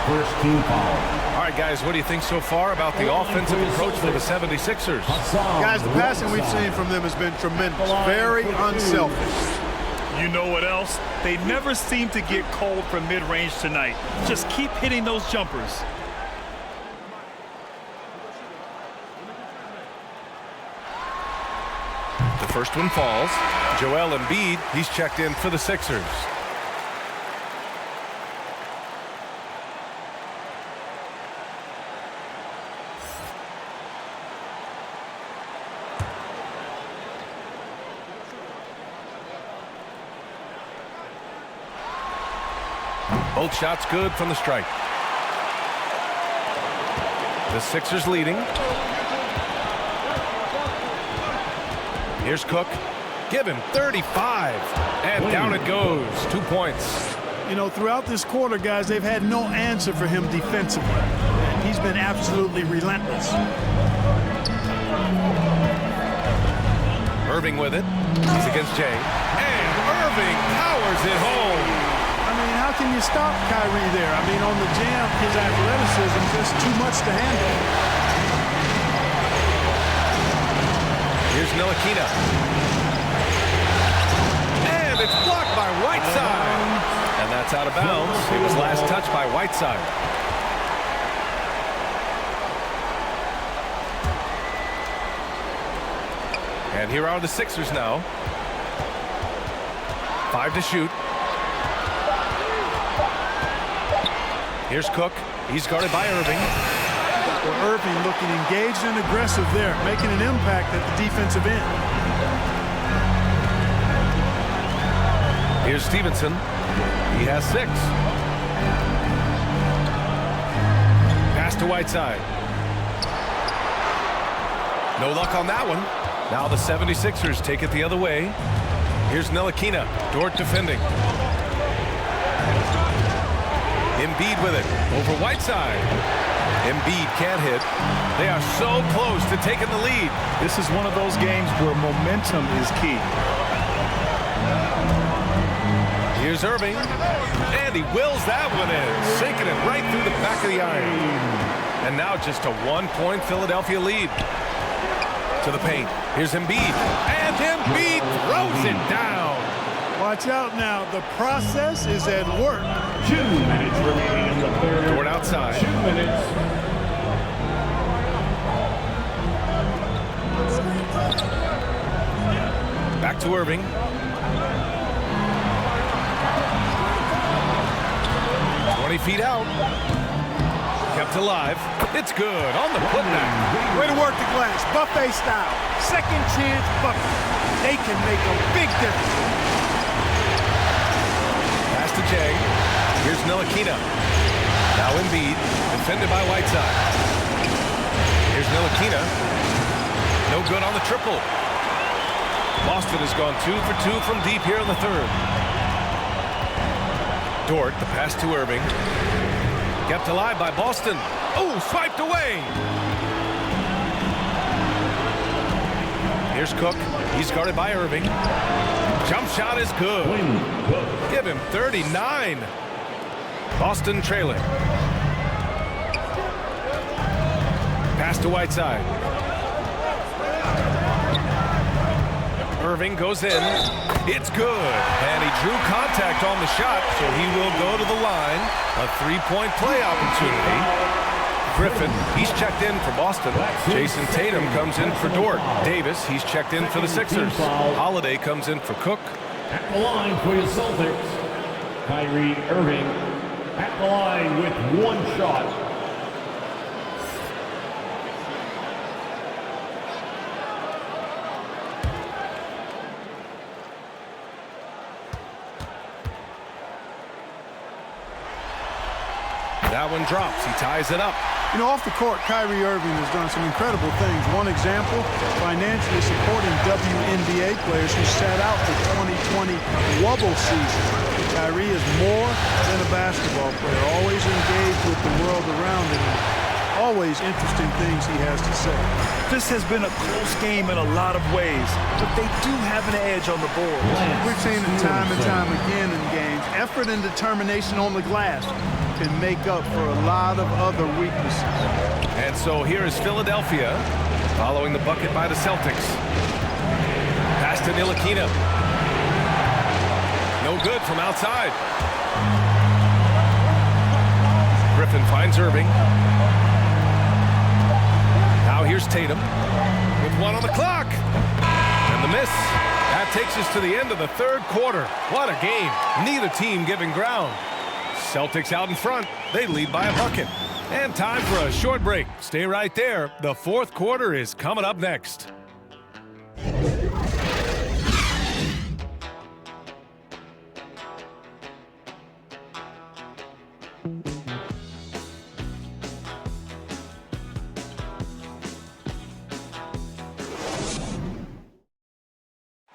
First team foul. All right, guys, what do you think so far about the offensive approach for the 76ers? Guys, the passing we've seen from them has been tremendous. Very unselfish. You know what else? They never seem to get cold from mid-range tonight. Just keep hitting those jumpers. The first one falls. Joel Embiid, he's checked in for the Sixers. Both shots good from the stripe. The Sixers leading. Here's Cook. Give him 35. And down it goes. 2 points. You know, throughout this quarter, guys, they've had no answer for him defensively. And he's been absolutely relentless. Irving with it. He's against Jay. And Irving powers it home. I mean, how can you stop Kyrie there? I mean, on the jam, his athleticism is just too much to handle. Here's Ntilikina. And it's blocked by Whiteside. And That's out of bounds. It was last touched by Whiteside. And here are the Sixers now. 5 to shoot. Here's Cook. He's guarded by Irving. Well, Irving looking engaged and aggressive there, making an impact at the defensive end. Here's Stevenson. He has 6. Pass to Whiteside. No luck on that one. Now the 76ers take it the other way. Here's Ntilikina. Dort defending. Embiid with it. Over Whiteside. Embiid can't hit. They are so close to taking the lead. This is one of those games where momentum is key. Here's Irving. And he wills that one in. Sinking it right through the back of the iron. And now just a 1-point Philadelphia lead. To the paint. Here's Embiid. And Embiid throws it down. Watch out now. The process is at work. 2 minutes remaining in the third. Dort outside. 2 minutes. Back to Irving. Feet out. Kept alive. It's good on the putback. Way to work the glass. Buffet style. Second chance bucket. They can make a big difference. Pass to Jay. Here's Ntilikina. Now Embiid. Defended by Whiteside. Here's Ntilikina. No good on the triple. Boston has gone 2 for 2 from deep here in the third. Dort, the pass to Irving. Kept alive by Boston. Oh, swiped away. Here's Cook. He's guarded by Irving. Jump shot is good. Give him 39. Boston trailing. Pass to Whiteside. Irving goes in. It's good. And he drew contact on the shot, so he will go to the line. A 3-point play opportunity. Griffin, he's checked in for Boston. Jason Tatum comes in for Dort. Davis, he's checked in for the Sixers. Holiday comes in for Cook. At the line for your Celtics, Kyrie Irving. At the line with 1 shot. That one drops. He ties it up. You know, off the court, Kyrie Irving has done some incredible things. One example, financially supporting WNBA players who sat out the 2020 Wubble season. Kyrie is more than a basketball player, always engaged with the world around him. Always interesting things he has to say. This has been a close game in a lot of ways, but they do have an edge on the board. We've seen it time and time again in games. Effort and determination on the glass can make up for a lot of other weaknesses. And so here is Philadelphia following the bucket by the Celtics. Pass to Ntilikina. No good from outside. Griffin finds Irving. Now here's Tatum with 1 on the clock. And the miss. That takes us to the end of the third quarter. What a game. Neither team giving ground. Celtics out in front. They lead by a bucket. And time for a short break. Stay right there. The fourth quarter is coming up next.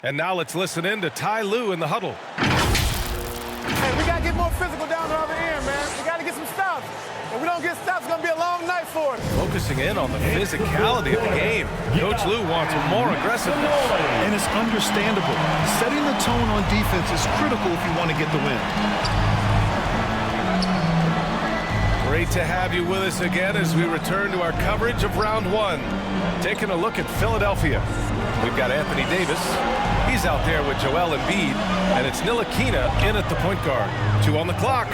And now let's listen in to Ty Lue in the huddle. Hey, we got to get more physical down the other end, man. We got to get some stops. If we don't get stops, it's going to be a long night for us. Focusing in on the physicality of the game. Coach Lue wants more aggressiveness. And it's understandable. Setting the tone on defense is critical if you want to get the win. Great to have you with us again as we return to our coverage of round one. Taking a look at Philadelphia. We've got Anthony Davis. He's out there with Joel Embiid. And it's Ntilikina in at the point guard. 2 on the clock.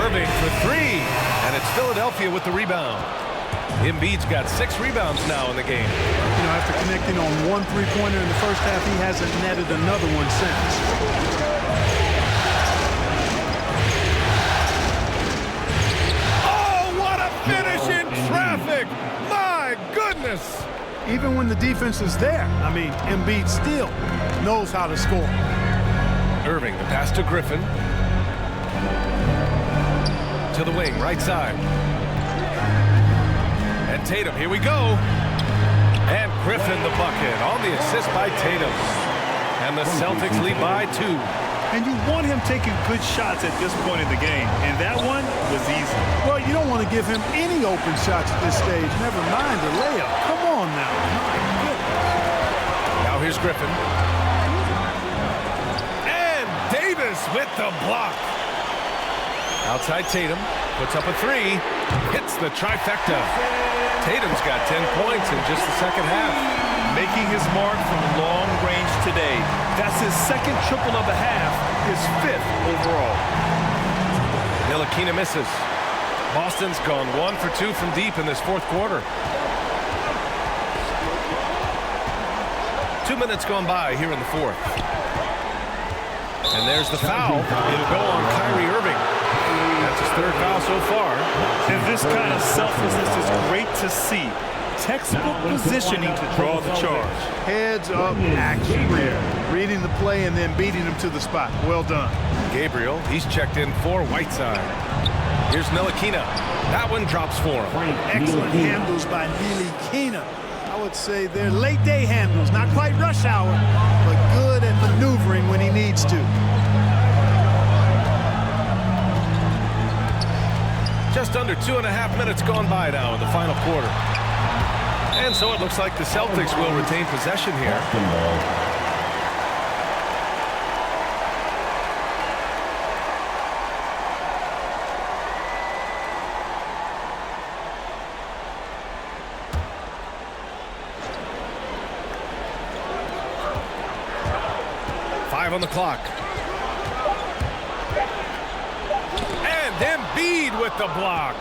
Irving for 3. And it's Philadelphia with the rebound. Embiid's got 6 rebounds now in the game. You know, after connecting on 1 3-pointer in the first half, he hasn't netted another one since. Oh, what a finish in traffic! My goodness! Even when the defense is there, I mean, Embiid still knows how to score. Irving, the pass to Griffin. To the wing, right side. And Tatum, here we go. And Griffin the bucket on the assist by Tatum. And the Celtics lead by 2. And you want him taking good shots at this point in the game. And that one was easy. Well, you don't want to give him any open shots at this stage. Never mind the layup. Come on now. My goodness. Now here's Griffin. And Davis with the block. Outside Tatum. Puts up a 3. Hits the trifecta. Tatum's got 10 points in just the second half. Making his mark from long range today. That's his second triple of the half, his 5th overall. Ntilikina misses. Boston's gone 1 for 2 from deep in this 4th quarter. 2 minutes gone by here in the 4th. And there's the foul. It'll go on Kyrie Irving. That's his 3rd foul so far. And this kind of selflessness is great to see. Textbook positioning to draw the charge. Heads up action there. Reading the play and then beating him to the spot. Well done. Gabriel, he's checked in for Whiteside. Here's Ntilikina. That one drops for him. Excellent handles by Ntilikina. I would say they're late day handles. Not quite rush hour, but good at maneuvering when he needs to. Just under 2.5 minutes gone by now in the final quarter. And so it looks like the Celtics will retain possession here. Five on the clock. Embiid with the block.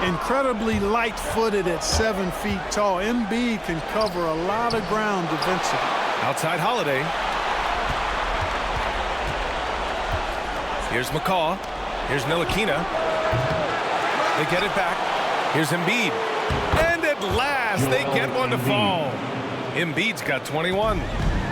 Incredibly light-footed at 7 feet tall. Embiid can cover a lot of ground defensively. Outside Holiday. Here's McCaw. Here's Ntilikina. They get it back. Here's Embiid. And at last, they get one to fall. Embiid's got 21.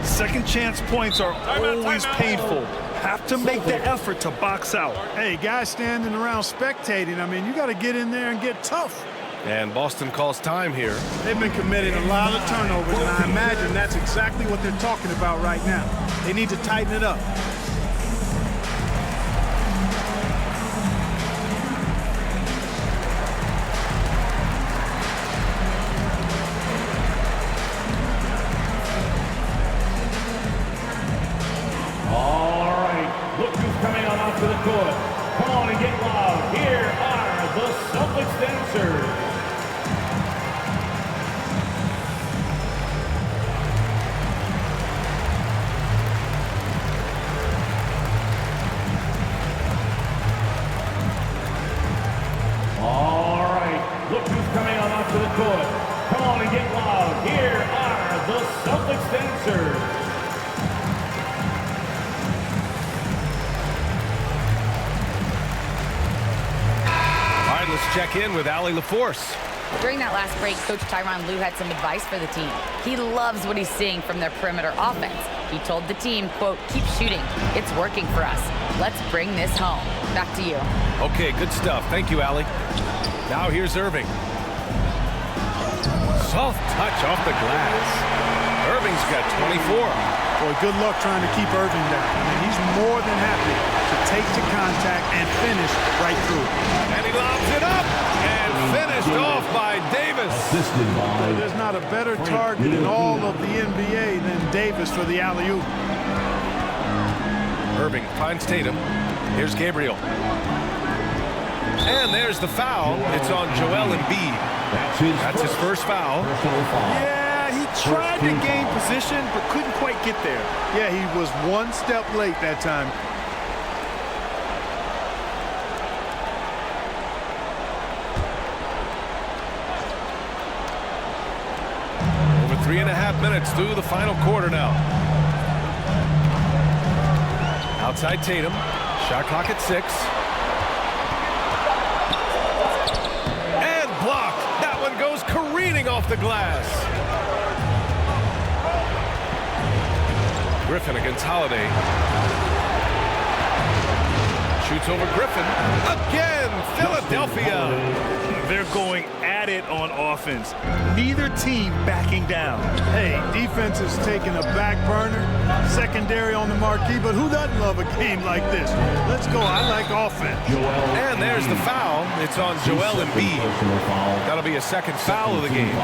Second chance points are always painful. Have to make the effort to box out. Hey, guys standing around spectating, I mean, you got to get in there and get tough. And Boston calls time here. They've been committing a lot of turnovers, and I imagine that's exactly what they're talking about right now. They need to tighten it up. To the court. Come on and get loud. Here are the Celtics dancers. All right. Look who's coming on out to the court. Come on and get loud. Here are the Celtics dancers. Let's check in with Allie LaForce. During that last break, Coach Tyronn Lue had some advice for the team. He loves what he's seeing from their perimeter offense. He told the team, quote, keep shooting. It's working for us. Let's bring this home. Back to you. Okay, good stuff. Thank you, Allie. Now here's Irving. Soft touch off the glass. Irving's got 24. Boy, good luck trying to keep Irving down. I mean, he's more than happy to take to contact and finish right through. And he lobs it up and finished off by Davis. There's not a better target in all of the NBA than Davis for the alley-oop. Irving finds Tatum. Here's Gabriel. And there's the foul. It's on Joel Embiid. That's his first foul. Yeah, he tried to gain position, but couldn't quite get there. Yeah, he was one step late that time. Over 3.5 minutes through the final quarter now. Outside Tatum. Shot clock at 6. And blocked. That one goes careening off the glass. Griffin against Holiday. Shoots over Griffin. Again, Philadelphia. They're going at it on offense. Neither team backing down. Hey, defense is taking a back burner. Secondary on the marquee, but who doesn't love a game like this? Let's go. I like offense. And there's the foul. It's on Joel Embiid. That'll be a second foul of the game.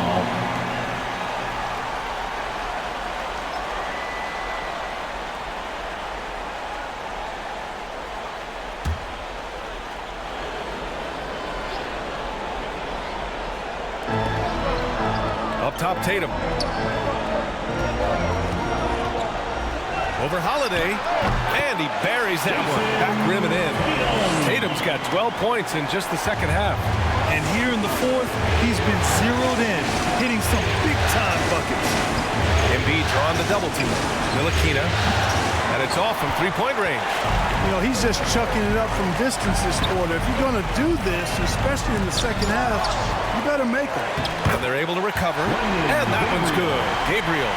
Up top, Tatum. Over Holiday. And he buries that one. Back rim and in. Tatum's got 12 points in just the second half. And here in the fourth, he's been zeroed in, hitting some big-time buckets. Embiid drawing the double team. Ntilikina. And it's off from three-point range. You know, he's just chucking it up from distance this quarter. If you're going to do this, especially in the second half, you better make it. And they're able to recover. And that one's good. Gabriel.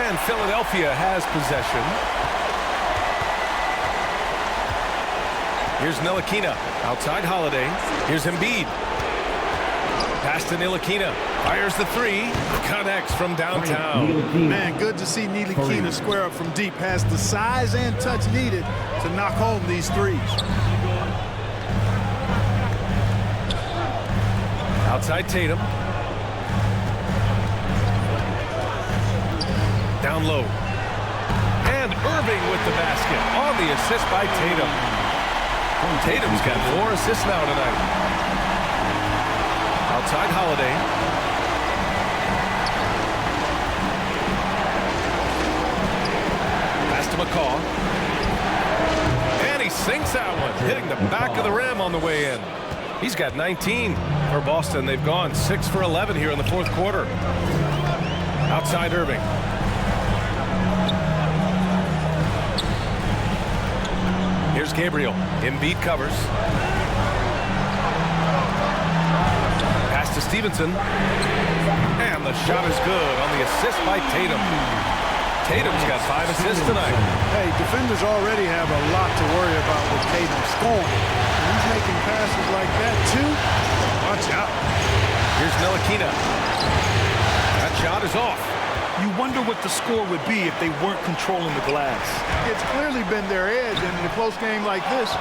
And Philadelphia has possession. Here's Ntilikina. Outside Holiday. Here's Embiid. Pass to Ntilikina. Fires the three. Connects from downtown. Man, good to see Ntilikina square up from deep. Has the size and touch needed to knock home these threes. Outside Tatum. Down low. And Irving with the basket on the assist by Tatum. Tatum's got 4 assists now tonight. Outside Holiday. Pass to McCaw. And he sinks that one, hitting the back of the rim on the way in. He's got 19 for Boston. They've gone 6 for 11 here in the fourth quarter. Outside Irving. Here's Gabriel. Embiid covers. Pass to Stevenson. And the shot is good on the assist by Tatum. Tatum's got 5 assists tonight. Hey, defenders already have a lot to worry about with Tatum scoring. And he's making passes like that, too. Watch out. Here's Ntilikina. That shot is off. You wonder what the score would be if they weren't controlling the glass. It's clearly been their edge, and in a close game like this,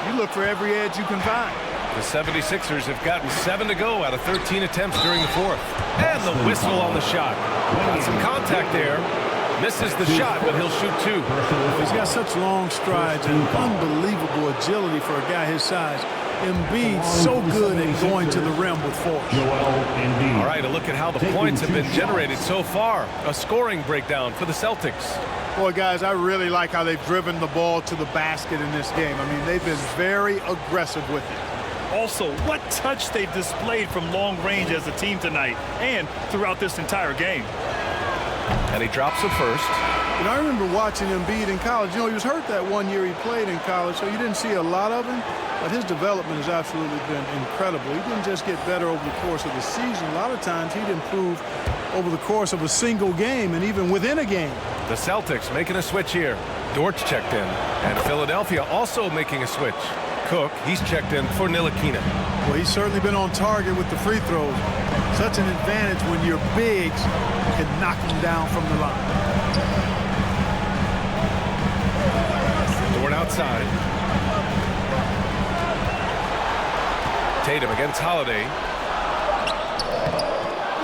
you look for every edge you can find. The 76ers have gotten 7 to go out of 13 attempts during the fourth. And the whistle on the shot. Got some contact there. Misses the shot, but he'll shoot 2. He's got such long strides and unbelievable agility for a guy his size. Embiid so good at going to the rim with force. All right, a look at how the points have been generated so far. A scoring breakdown for the Celtics. Boy, guys, I really like how they've driven the ball to the basket in this game. I mean, they've been very aggressive with it. Also, what touch they've displayed from long range as a team tonight and throughout this entire game. And he drops it first. And I remember watching Embiid in college. You know, he was hurt that one year he played in college, so you didn't see a lot of him. But his development has absolutely been incredible. He didn't just get better over the course of the season. A lot of times he'd improve over the course of a single game and even within a game. The Celtics making a switch here. Dort checked in. And Philadelphia also making a switch. Cook, he's checked in for Ntilikina. Well, he's certainly been on target with the free throws. Such an advantage when your bigs can knock them down from the line. Dort outside. Tatum against Holiday.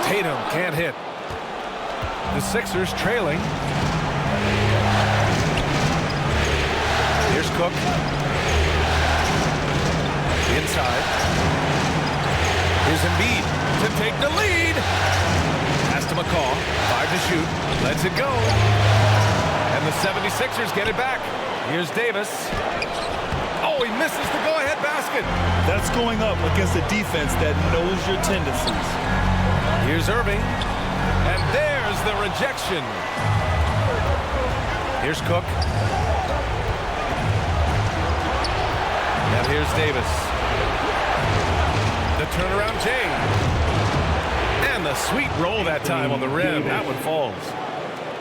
Tatum can't hit. The Sixers trailing. Here's Cook. Inside. Here's Embiid to take the lead. Pass to McCaw. 5 to shoot. Lets it go. And the 76ers get it back. Here's Davis. Oh, he misses the go-ahead basket. That's going up against a defense that knows your tendencies. Here's Irving. And there's the rejection. Here's Cook. And here's Davis. The turnaround Jay. And the sweet roll that time on the rim. That one falls.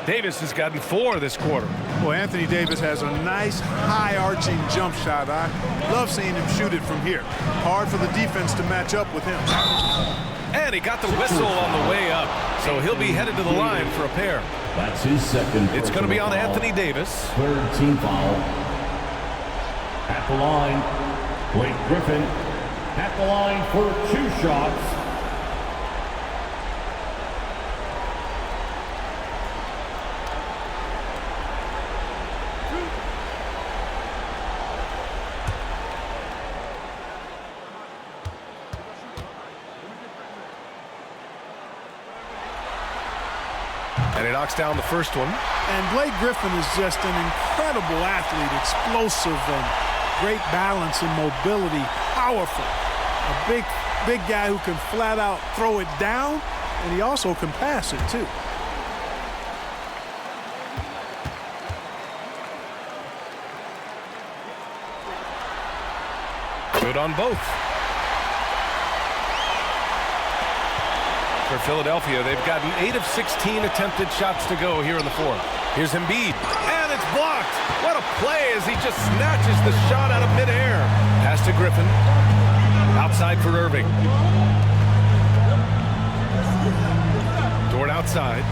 Davis has gotten 4 this quarter. Well, Anthony Davis has a nice high-arching jump shot. I love seeing him shoot it from here. Hard for the defense to match up with him. And he got the whistle on the way up. So he'll be headed to the line for a pair. That's his second. It's going to be on foul. Anthony Davis. Third team foul. At the line, Blake Griffin. At the line for 2 shots. And he knocks down the first one. And Blake Griffin is just an incredible athlete, explosive and great balance and mobility, powerful. A big guy who can flat out throw it down, and he also can pass it too. Good on both. For Philadelphia, they've gotten 8 of 16 attempted shots to go here in the fourth. Here's Embiid, and it's blocked. What a play as he just snatches the shot out of midair. Pass to Griffin. Outside for Irving. Dort outside.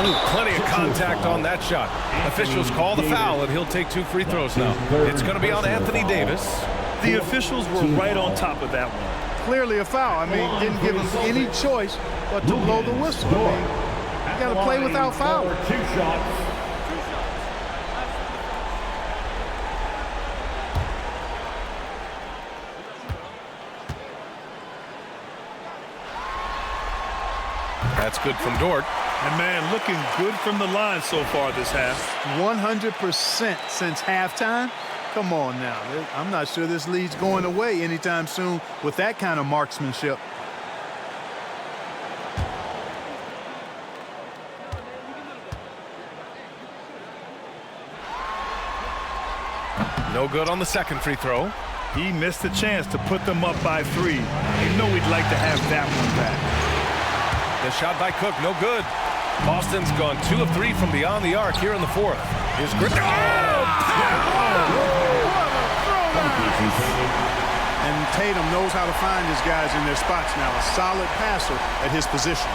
Ooh, plenty of contact on that shot. Officials call the foul, and he'll take 2 free throws now. It's going to be on Anthony Davis. The officials were right on top of that one. Clearly a foul. I mean, didn't give him any choice but to blow the whistle. I mean, you got to play without fouling. 2 shots. That's good from Dort. And, man, looking good from the line so far this half. 100% since halftime. Come on now. I'm not sure this lead's going away anytime soon with that kind of marksmanship. No good on the second free throw. He missed the chance to put them up by 3. You know we'd like to have that one back. The shot by Cook, no good. Boston's gone 2 of 3 from beyond the arc here in the fourth. Here's Griffin. And Tatum knows how to find his guys in their spots now. A solid passer at his position.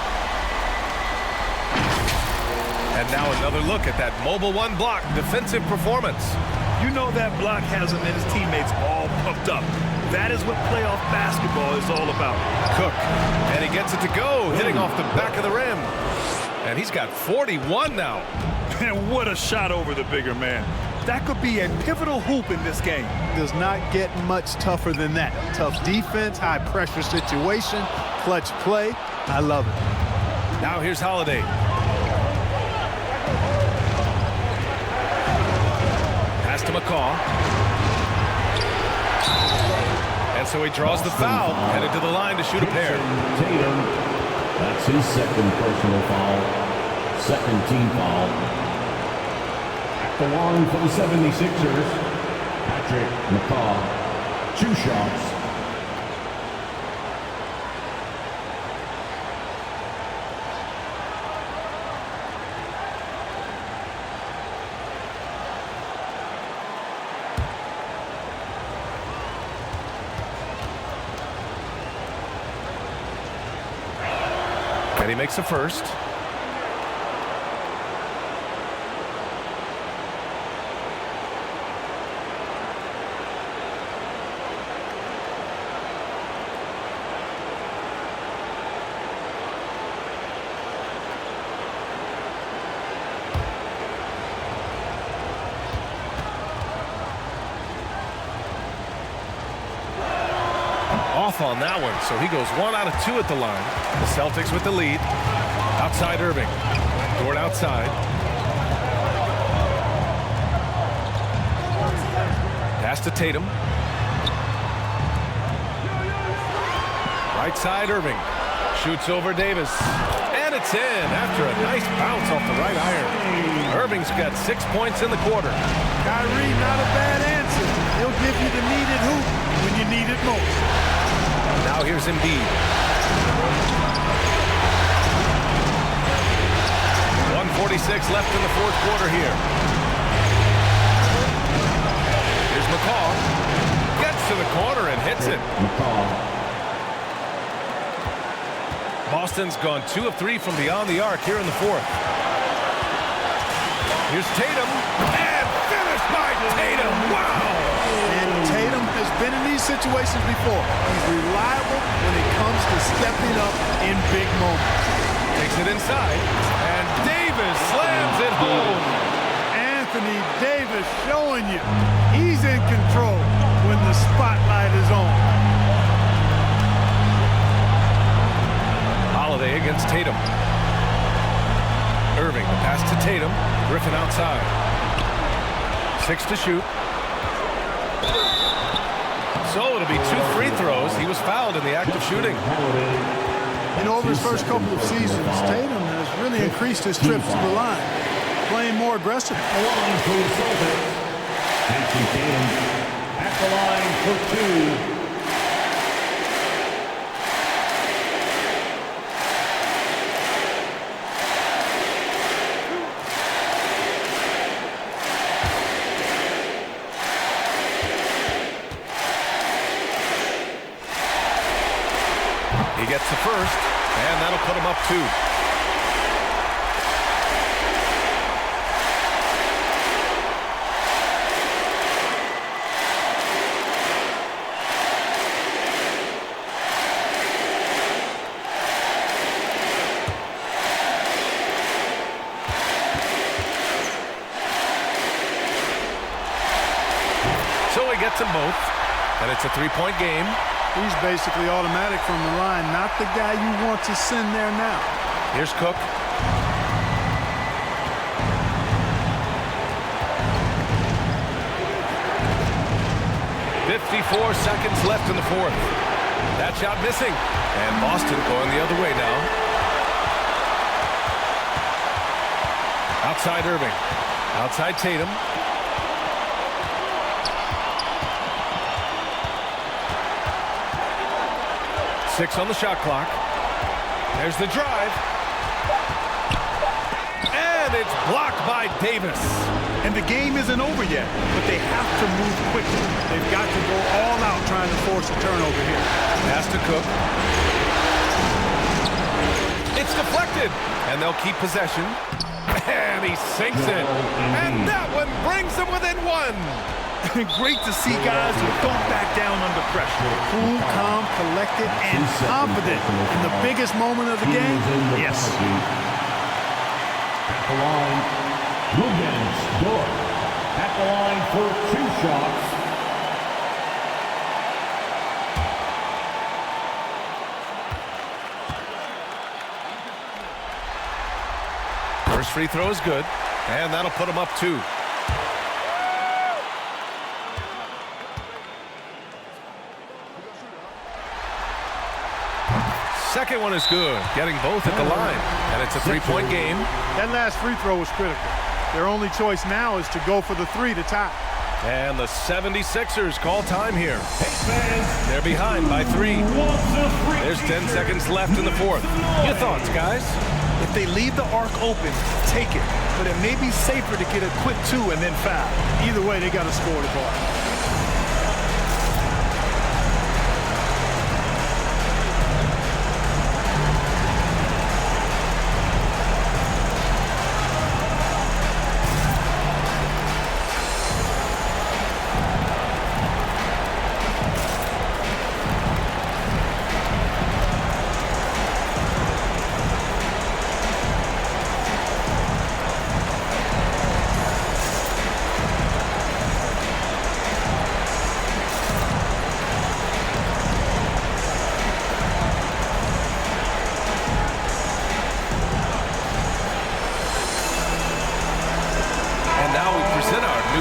And now another look at that mobile 1 block defensive performance. You know that block has him and his teammates all pumped up. That is what playoff basketball is all about. Cook, and he gets it to go, hitting off the back of the rim. And he's got 41 now. And what a shot over the bigger man. That could be a pivotal hoop in this game. Does not get much tougher than that. Tough defense, high pressure situation, clutch play. I love it. Now here's Holiday. Pass to McCaw. And so he draws the foul, headed to the line to shoot a pair. Tatum, that's his second personal foul. Second team foul. At the line for the 76ers, Patrick McCaw, 2 shots. And he makes the first. off on that one, so he goes 1 out of 2 at the line. The Celtics with the lead. Outside Irving. Dort outside. Pass to Tatum. Right side Irving. Shoots over Davis. And it's in after a nice bounce off the right iron. Irving's got 6 points in the quarter. Kyrie, not a bad answer. He'll give you the needed hoop when you need it most. Now here's Embiid. 1:46 left in the fourth quarter here. Here's McCall. Gets to the corner and hits it. Boston's gone 2 of 3 from beyond the arc here in the fourth. Here's Tatum. And finished by Tatum. Wow! And Tatum has been in these situations before. He's reliable when it comes to stepping up in big moments. Takes it inside. And Davis slams it home. Anthony Davis showing you he's in control when the spotlight is on. Holiday against Tatum. Irving, the pass to Tatum. Griffin outside. 6 to shoot. So it'll be 2 free throws. He was fouled in the act of shooting. You know, over his first couple of seasons, Tatum has really increased his trips to the line, playing more aggressive. At the line for 2. He gets the first, and that'll put him up 2. So he gets them both, and it's a 3-point game. He's basically automatic from the line, not the guy you want to send there now. Here's Cook. "54 seconds left in the fourth. That shot missing. And Boston going the other way now. Outside Irving. Outside Tatum. Six on the shot clock. There's the drive. And it's blocked by Davis. And the game isn't over yet, but they have to move quickly. They've got to go all out trying to force a turnover here. Pass to Cook. It's deflected. And they'll keep possession. And he sinks it. And that one brings them within 1. Great to see guys who don't back down under pressure. Cool, calm, collected, and confident in the biggest moment of the game. Yes. At the line, Rubens Dort. At the line for 2 shots. First free throw is good, and that'll put him up 2. Second one is good, getting both at the line, and it's a 3-point game. That last free throw was critical. Their only choice now is to go for the 3 to tie. And the 76ers call time here. They're behind by 3. There's 10 seconds left in the fourth. Your thoughts, guys? If they leave the arc open, take it. But it may be safer to get a quick 2 and then foul. Either way, they got to score the ball.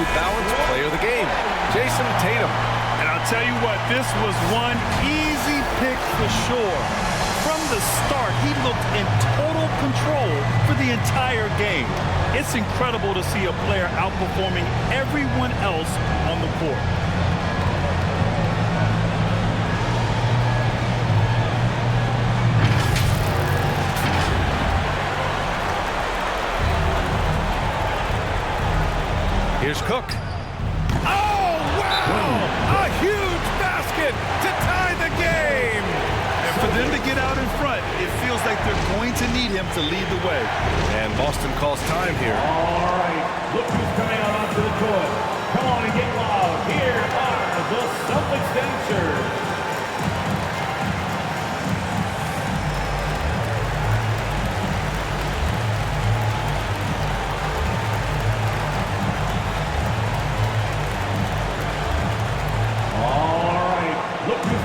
absolute balance player of the game, Jason Tatum. And I'll tell you what, this was one easy pick for sure. From the start, he looked in total control for the entire game. It's incredible to see a player outperforming everyone else on the court. Here's Cook. Oh, wow! A huge basket to tie the game! And for them to get out in front, it feels like they're going to need him to lead the way. And Boston calls time here. All right, look who's coming out onto the court. Come on and get loud. Here are the Celtics dancers.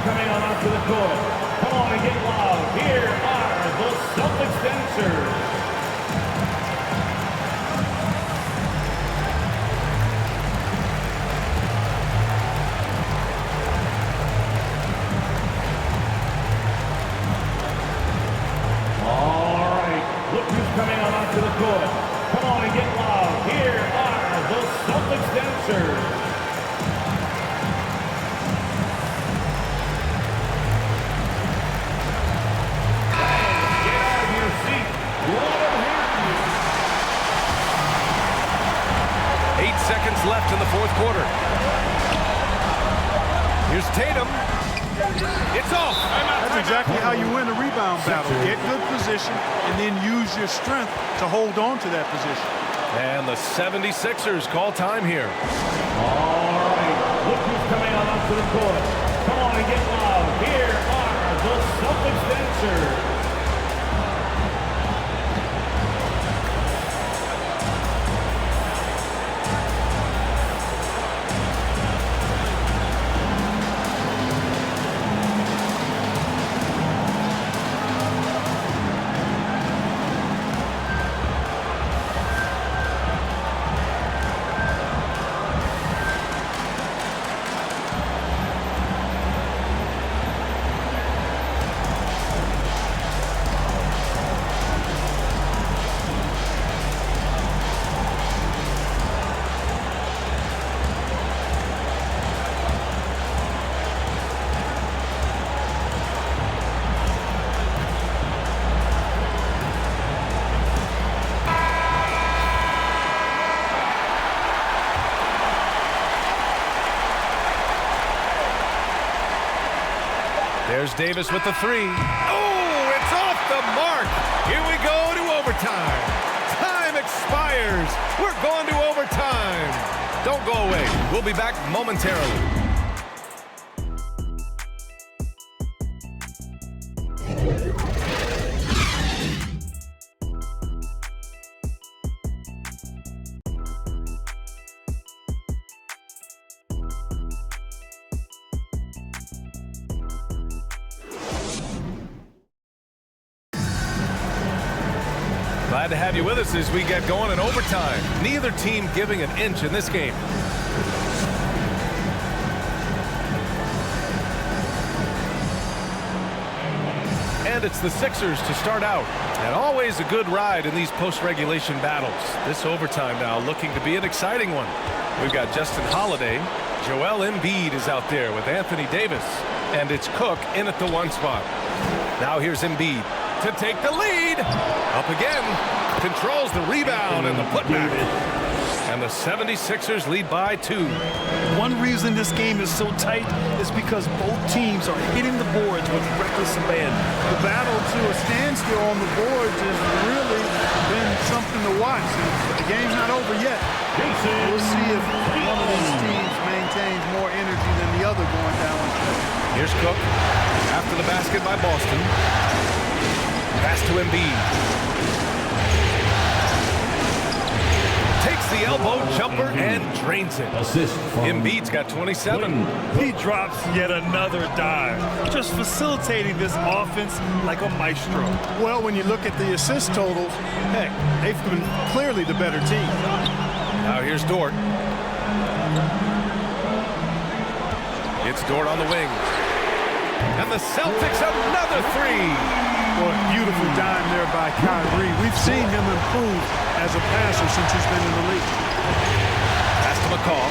Coming on onto the court. Come on and get loud. Here are the Celtics dancers. All right. Look who's coming on onto the court. Come on and get loud. Here are the Celtics dancers. Seconds left in the fourth quarter. Here's Tatum. It's off. That's exactly how you win a rebound battle. Get good position and then use your strength to hold on to that position. And the 76ers call time here. All right. Look who's coming out onto the court. Come on and get loud. Here are the Celtics dancers. There's Davis with the three. Oh, it's off the mark. Here we go to overtime. Time expires. We're going to overtime. Don't go away. We'll be back momentarily. Glad to have you with us as we get going in overtime. Neither team giving an inch in this game. And it's the Sixers to start out. And always a good ride in these post-regulation battles. This overtime now looking to be an exciting one. We've got Justin Holiday. Joel Embiid is out there with Anthony Davis. And it's Cook in at the one spot. Now here's Embiid to take the lead. Up again. Controls the rebound and the putback. And the 76ers lead by 2. One reason this game is so tight is because both teams are hitting the boards with reckless abandon. The battle to a standstill on the boards has really been something to watch. The game's not over yet. We'll see if one of these teams maintains more energy than the other going down. Here's Cook after the basket by Boston. Pass to Embiid. Takes the elbow jumper and drains it. Embiid's got 27. He drops yet another dive, just facilitating this offense like a maestro. Well, when you look at the assist totals, heck, they've been clearly the better team. Now here's Dort. It's Dort on the wing. And the Celtics another three. Boy, beautiful dime there by Kyrie. We've seen him improve as a passer since he's been in the league. Pass to McCall.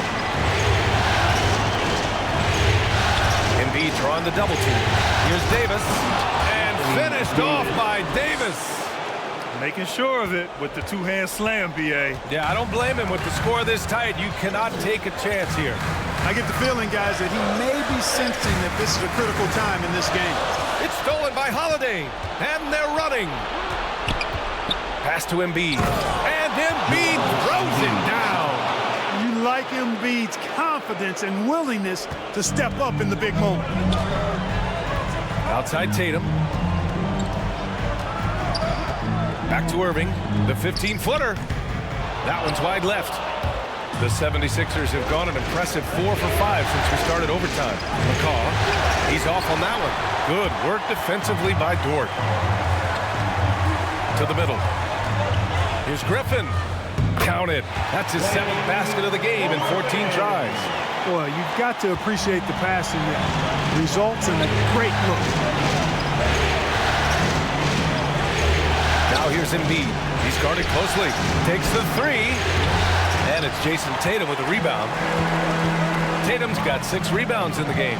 Embiid drawing the double team. Here's Davis. And finished off by Davis. Making sure of it with the two-hand slam, B.A. Yeah, I don't blame him. With the score this tight, you cannot take a chance here. I get the feeling, guys, that he may be sensing that this is a critical time in this game. It's stolen by Holiday, and they're running. Pass to Embiid, and Embiid throws it down. You like Embiid's confidence and willingness to step up in the big moment. Outside Tatum. Back to Irving, the 15-footer. That one's wide left. The 76ers have gone an impressive 4 for 5 since we started overtime. McCaw, he's off on that one. Good work defensively by Dort. To the middle. Here's Griffin. Count it. That's his 7th basket of the game in 14 tries. Boy, you've got to appreciate the passing that results in a great look. Now here's Embiid. He's guarded closely. Takes the three. And it's Jason Tatum with a rebound. Tatum's got 6 rebounds in the game.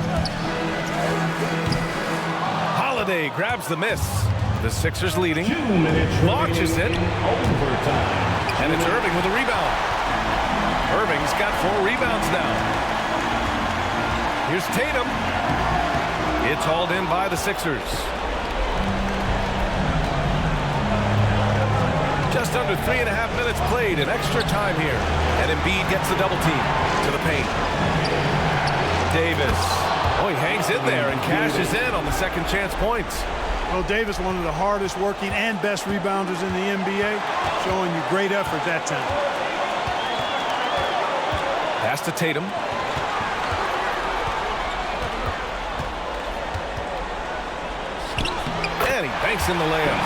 Holiday grabs the miss. The Sixers leading. Launches it. And it's Irving with a rebound. Irving's got 4 rebounds now. Here's Tatum. It's hauled in by the Sixers. Just under 3.5 minutes played in extra time here. And Embiid gets the double team to the paint. Davis. Oh, he hangs in there and cashes in on the second chance points. Well, Davis, one of the hardest working and best rebounders in the NBA, showing you great effort that time. Pass to Tatum. And he banks in the layup.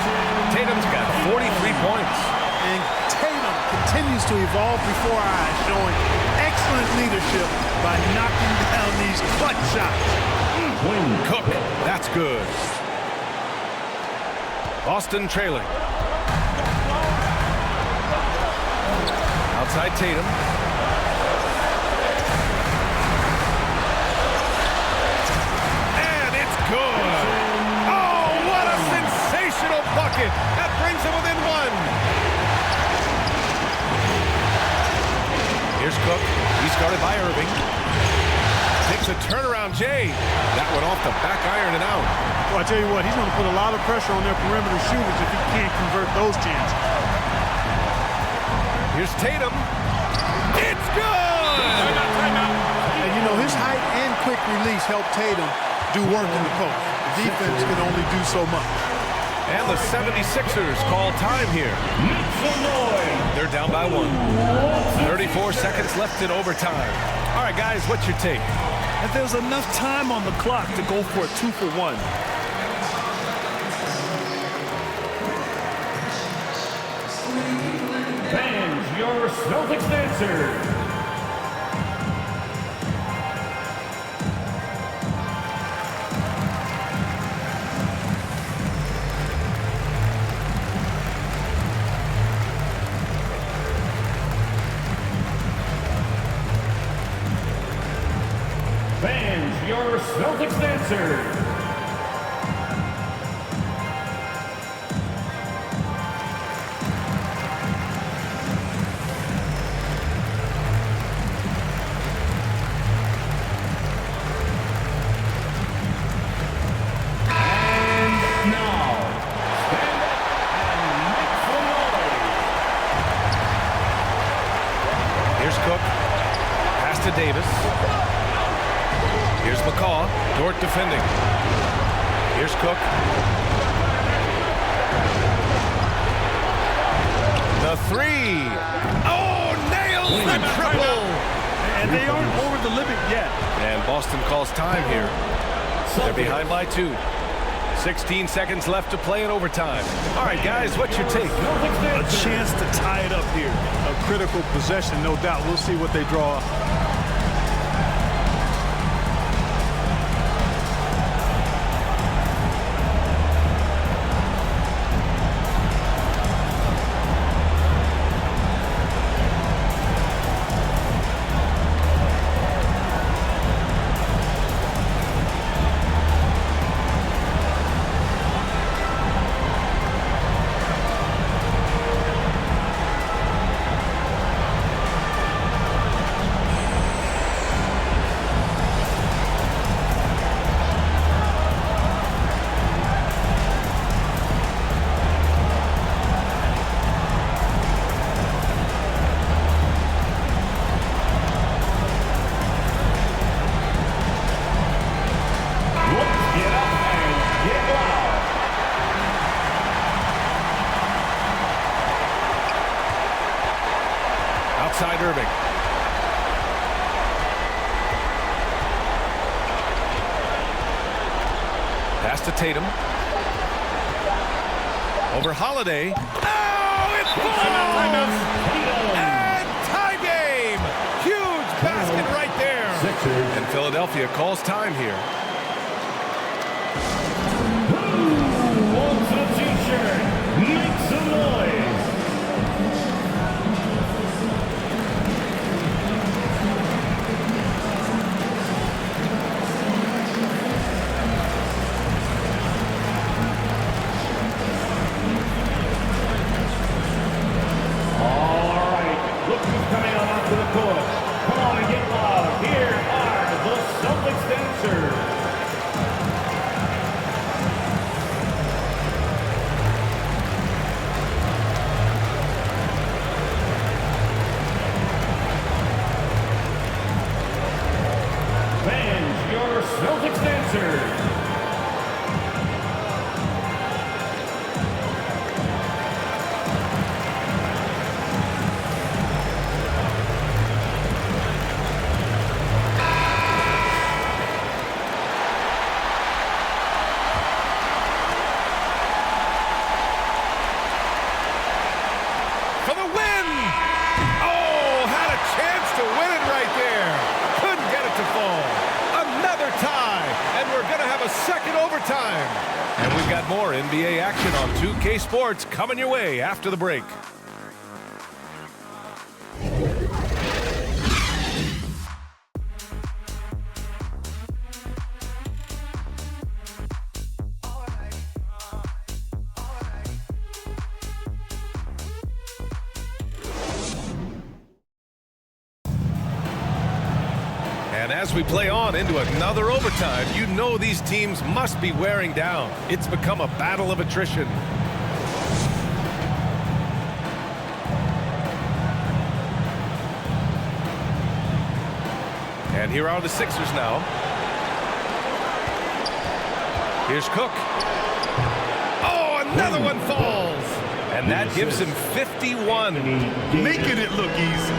Tatum's got 43 points. And Tatum continues to evolve before our eyes, showing excellent leadership by knocking down these clutch shots. Cook, that's good. Boston trailing. Outside Tatum. And it's good. Oh, what a sensational bucket. That brings him within 1. Here's Cook. He's guarded by Irving. Takes a turnaround, Jay. That one off the back iron and out. Well, I tell you what, he's going to put a lot of pressure on their perimeter shooters if he can't convert those chances. Here's Tatum. It's good! And, you know, his height and quick release help Tatum do work in the post. The defense can only do so much. And the 76ers call time here. They're down by 1. 34 seconds left in overtime. All right, guys, what's your take? And there's enough time on the clock to go for a 2-for-1. Fans, your Celtics dancer. Fans, your Celtics dancer. Davis. Here's McCaw. Dort defending. Here's Cook. The three. Oh, nails the triple. And they aren't over the limit yet. And Boston calls time here. They're behind by 2. 16 seconds left to play in overtime. All right, guys, what's your take? A chance to tie it up here. A critical possession, no doubt. We'll see what they draw up. Outside Irving. Pass to Tatum. Over Holiday. Oh, it's falls! And tie game! Huge basket right there. And Philadelphia calls time here. Who wants a t-shirt? Make some noise. Coming on onto the court. Come on and get loud. Here are the Celtics dancers. Fans, your Celtics dancers. Second overtime. And we've got more NBA action on 2K Sports coming your way after the break. And as we play on into another overtime, you know these teams must be wearing down. It's become a battle of attrition. And here are the Sixers now. Here's Cook. Oh, another one falls. And that gives him 51. Making it look easy.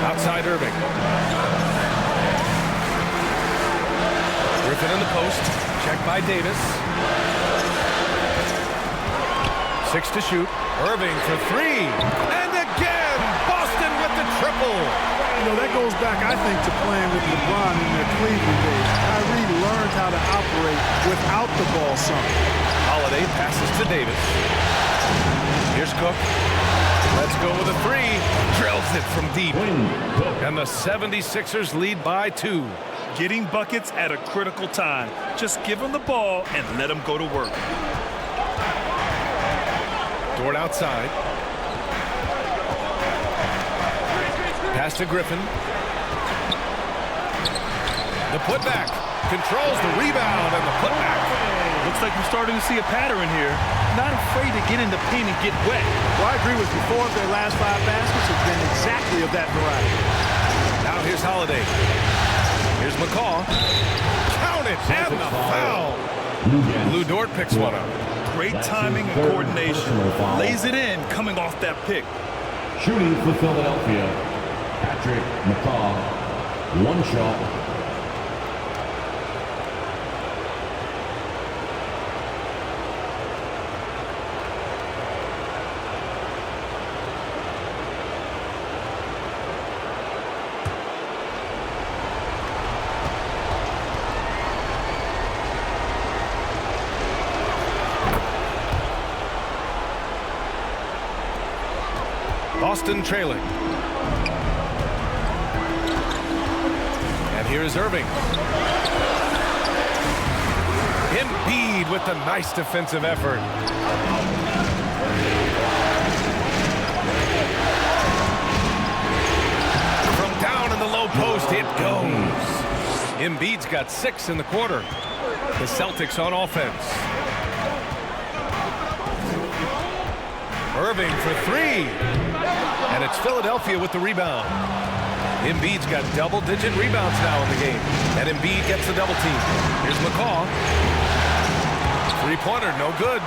Outside Irving. Griffin in the post. Checked by Davis. 6 to shoot. Irving for 3. And again, Boston with the triple. You know, that goes back, I think, to playing with LeBron in their Cleveland days. Kyrie learned how to operate without the ball some. Holiday passes to Davis. Here's Cook. Let's go with a 3. Drills it from deep. And the 76ers lead by 2. Getting buckets at a critical time. Just give them the ball and let them go to work. Dort outside. Pass to Griffin. The putback. Controls the rebound and the putback. Looks like we're starting to see a pattern here. Not afraid to get in the paint and get wet. Well, I agree with you. 4 of their last 5 baskets have been exactly of that variety. Now here's Holiday. Here's McCaw. Count it, and the foul. Lou Dort picks one up. Great timing and coordination. Lays it in coming off that pick. Shooting for Philadelphia, Patrick McCaw. One shot. Boston trailing. And here's Irving. Embiid with the nice defensive effort. From down in the low post, it goes. Embiid's got 6 in the quarter. The Celtics on offense. Irving for 3. And it's Philadelphia with the rebound. Embiid's got double-digit rebounds now in the game. And Embiid gets the double team. Here's McCaw. Three-pointer, no good.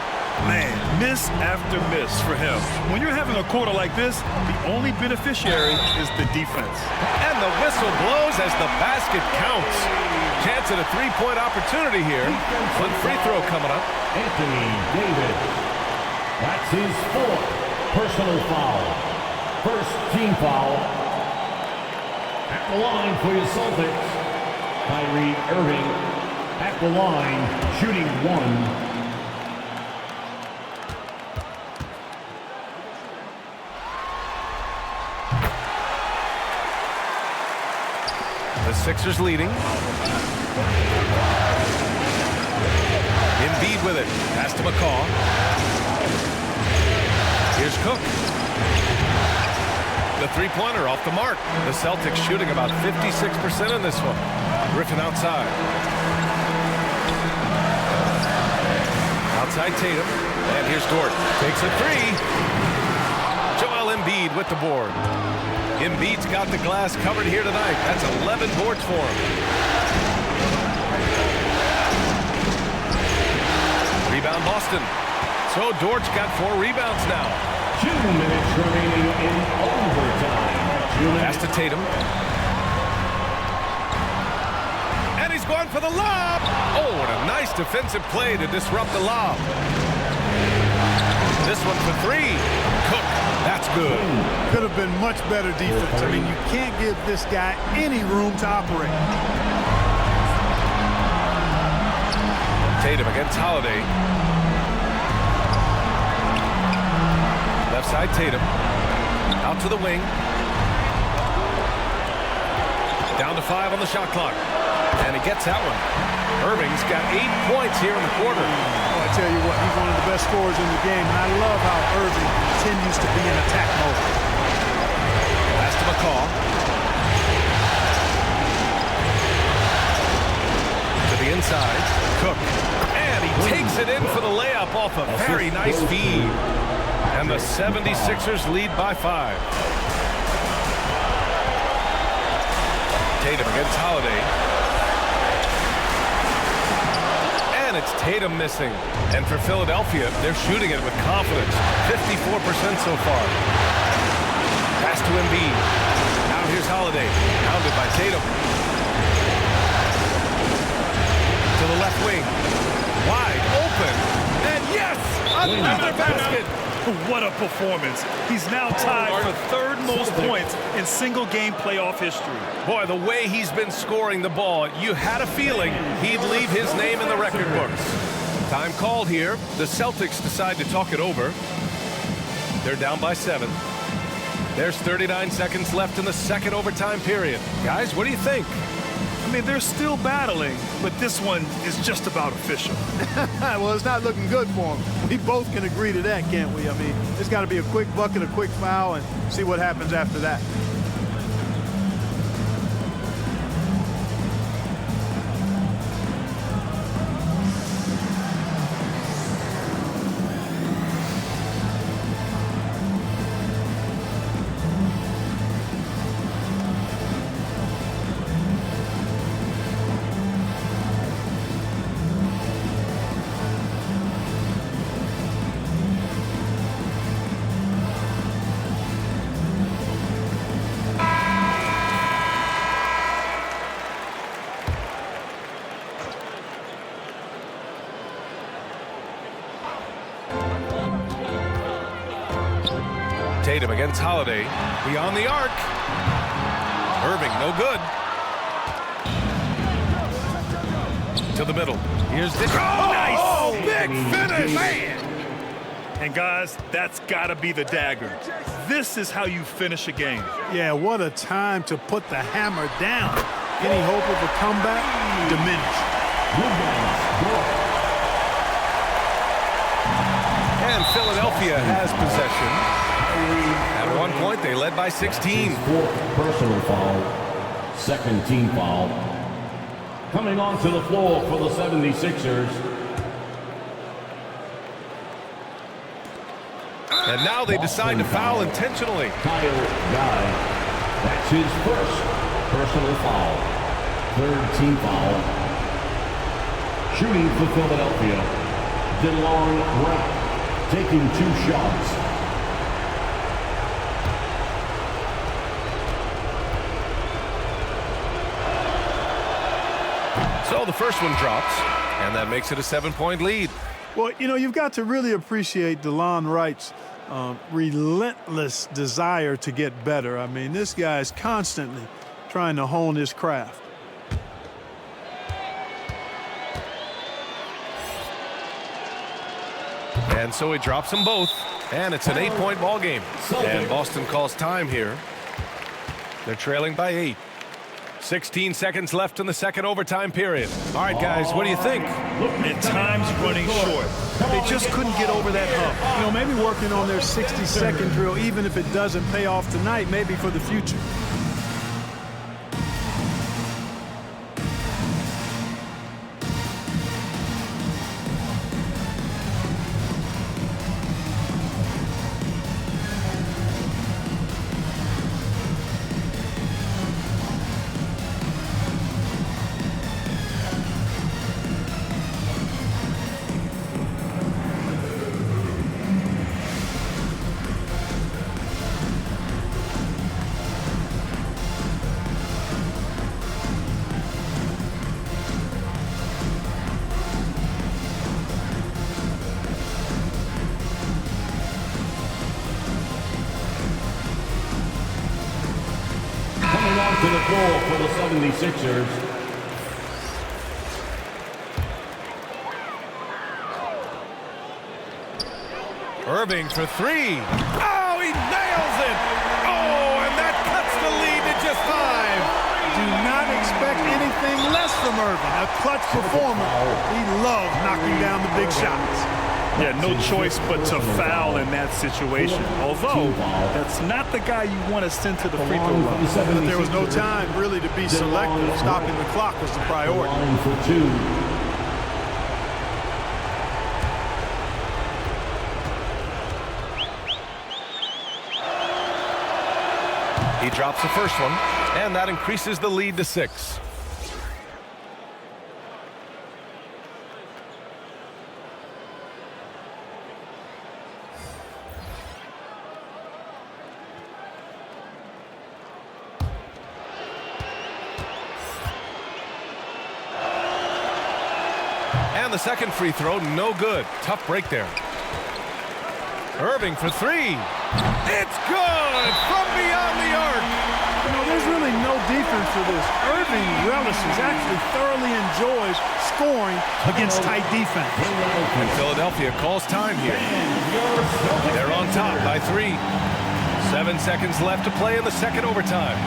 Man, miss after miss for him. When you're having a quarter like this, the only beneficiary is the defense. And the whistle blows as the basket counts. Chance at a three-point opportunity here. One free throw coming up. Anthony Davis. That's his 4th personal foul. First team foul. At the line for your Celtics, Kyrie Irving. At the line, shooting 1. The Sixers leading. Embiid with it. Pass to McCaw. Here's Cook. The three-pointer off the mark. The Celtics shooting about 56% in this one. Griffin outside. Outside Tatum. And here's Dort. Takes a 3. Joel Embiid with the board. Embiid's got the glass covered here tonight. That's 11 boards for him. Rebound Boston. So Dort's got 4 rebounds now. 2 minutes remaining in overtime. Pass to Tatum. And he's going for the lob. Oh, what a nice defensive play to disrupt the lob. This one for 3. Cook. That's good. Could have been much better defense. I mean, you can't give this guy any room to operate. Tatum against Holiday. Left side Tatum. Out to the wing. Down to 5 on the shot clock. And he gets that one. Irving's got 8 points here in the quarter. Oh, I tell you what, he's one of the best scorers in the game, and I love how Irving continues to be in attack mode. Pass to McCaw. To the inside. Cook. And he takes it in for the layup off a very nice feed. And the 76ers lead by 5. Tatum against Holiday. And it's Tatum missing. And for Philadelphia, they're shooting it with confidence. 54% so far. Pass to Embiid. Now here's Holiday. Pounded by Tatum. To the left wing. Wide open. And yes! Another basket! What a performance. He's now tied for 3rd most points in single-game playoff history. Boy, the way he's been scoring the ball, you had a feeling he'd leave his name in the record books. Time called here. The Celtics decide to talk it over. They're down by 7. There's 39 seconds left in the second overtime period. Guys, what do you think? I mean, they're still battling, but this one is just about official. Well, it's not looking good for him. We both can agree to that, can't we? I mean, it's got to be a quick bucket, a quick foul, and see what happens after that. Tatum against Holiday. Beyond the arc. Irving, no good. To the middle. Here's the... Oh, nice! Big finish! Man! And guys, that's got to be the dagger. This is how you finish a game. Yeah, what a time to put the hammer down. Any hope of a comeback? Diminished. And Philadelphia has possession. At one point, they led by 16. Fourth personal foul, second team foul. Coming onto the floor for the 76ers. And now they decide to foul intentionally. Kyle Guy, that's his first personal foul. Third team foul. Shooting for Philadelphia, DeLon Wright, taking 2 shots. So the first one drops, and that makes it a 7-point lead. Well, you know, you've got to really appreciate DeLon Wright's relentless desire to get better. I mean, this guy's constantly trying to hone his craft. And so he drops them both, and it's an 8-point ball game. And Boston calls time here. They're trailing by 8. 16 seconds left in the second overtime period. All right, guys, what do you think? And time's running short. They just couldn't get over that hump. You know, maybe working on their 60-second drill, even if it doesn't pay off tonight, maybe for the future. To the floor for the 76ers. Irving for 3. Oh, he nails it! Oh, and that cuts the lead to just 5. Do not expect anything less from Irving. A clutch performer. He loves knocking down the big shots. Yeah, no choice but to foul in that situation. Although, that's not the guy you want to send to the free throw line. But there was no time really to be selective. Stopping the clock was the priority. For 2. He drops the first one, and that increases the lead to 6. And the second free throw, no good. Tough break there. Irving for 3. It's good from beyond the arc. You know, there's really no defense for this. Irving relishes, actually thoroughly enjoys scoring against tight defense. And Philadelphia calls time here. They're on top by 3. 7 seconds left to play in the second overtime.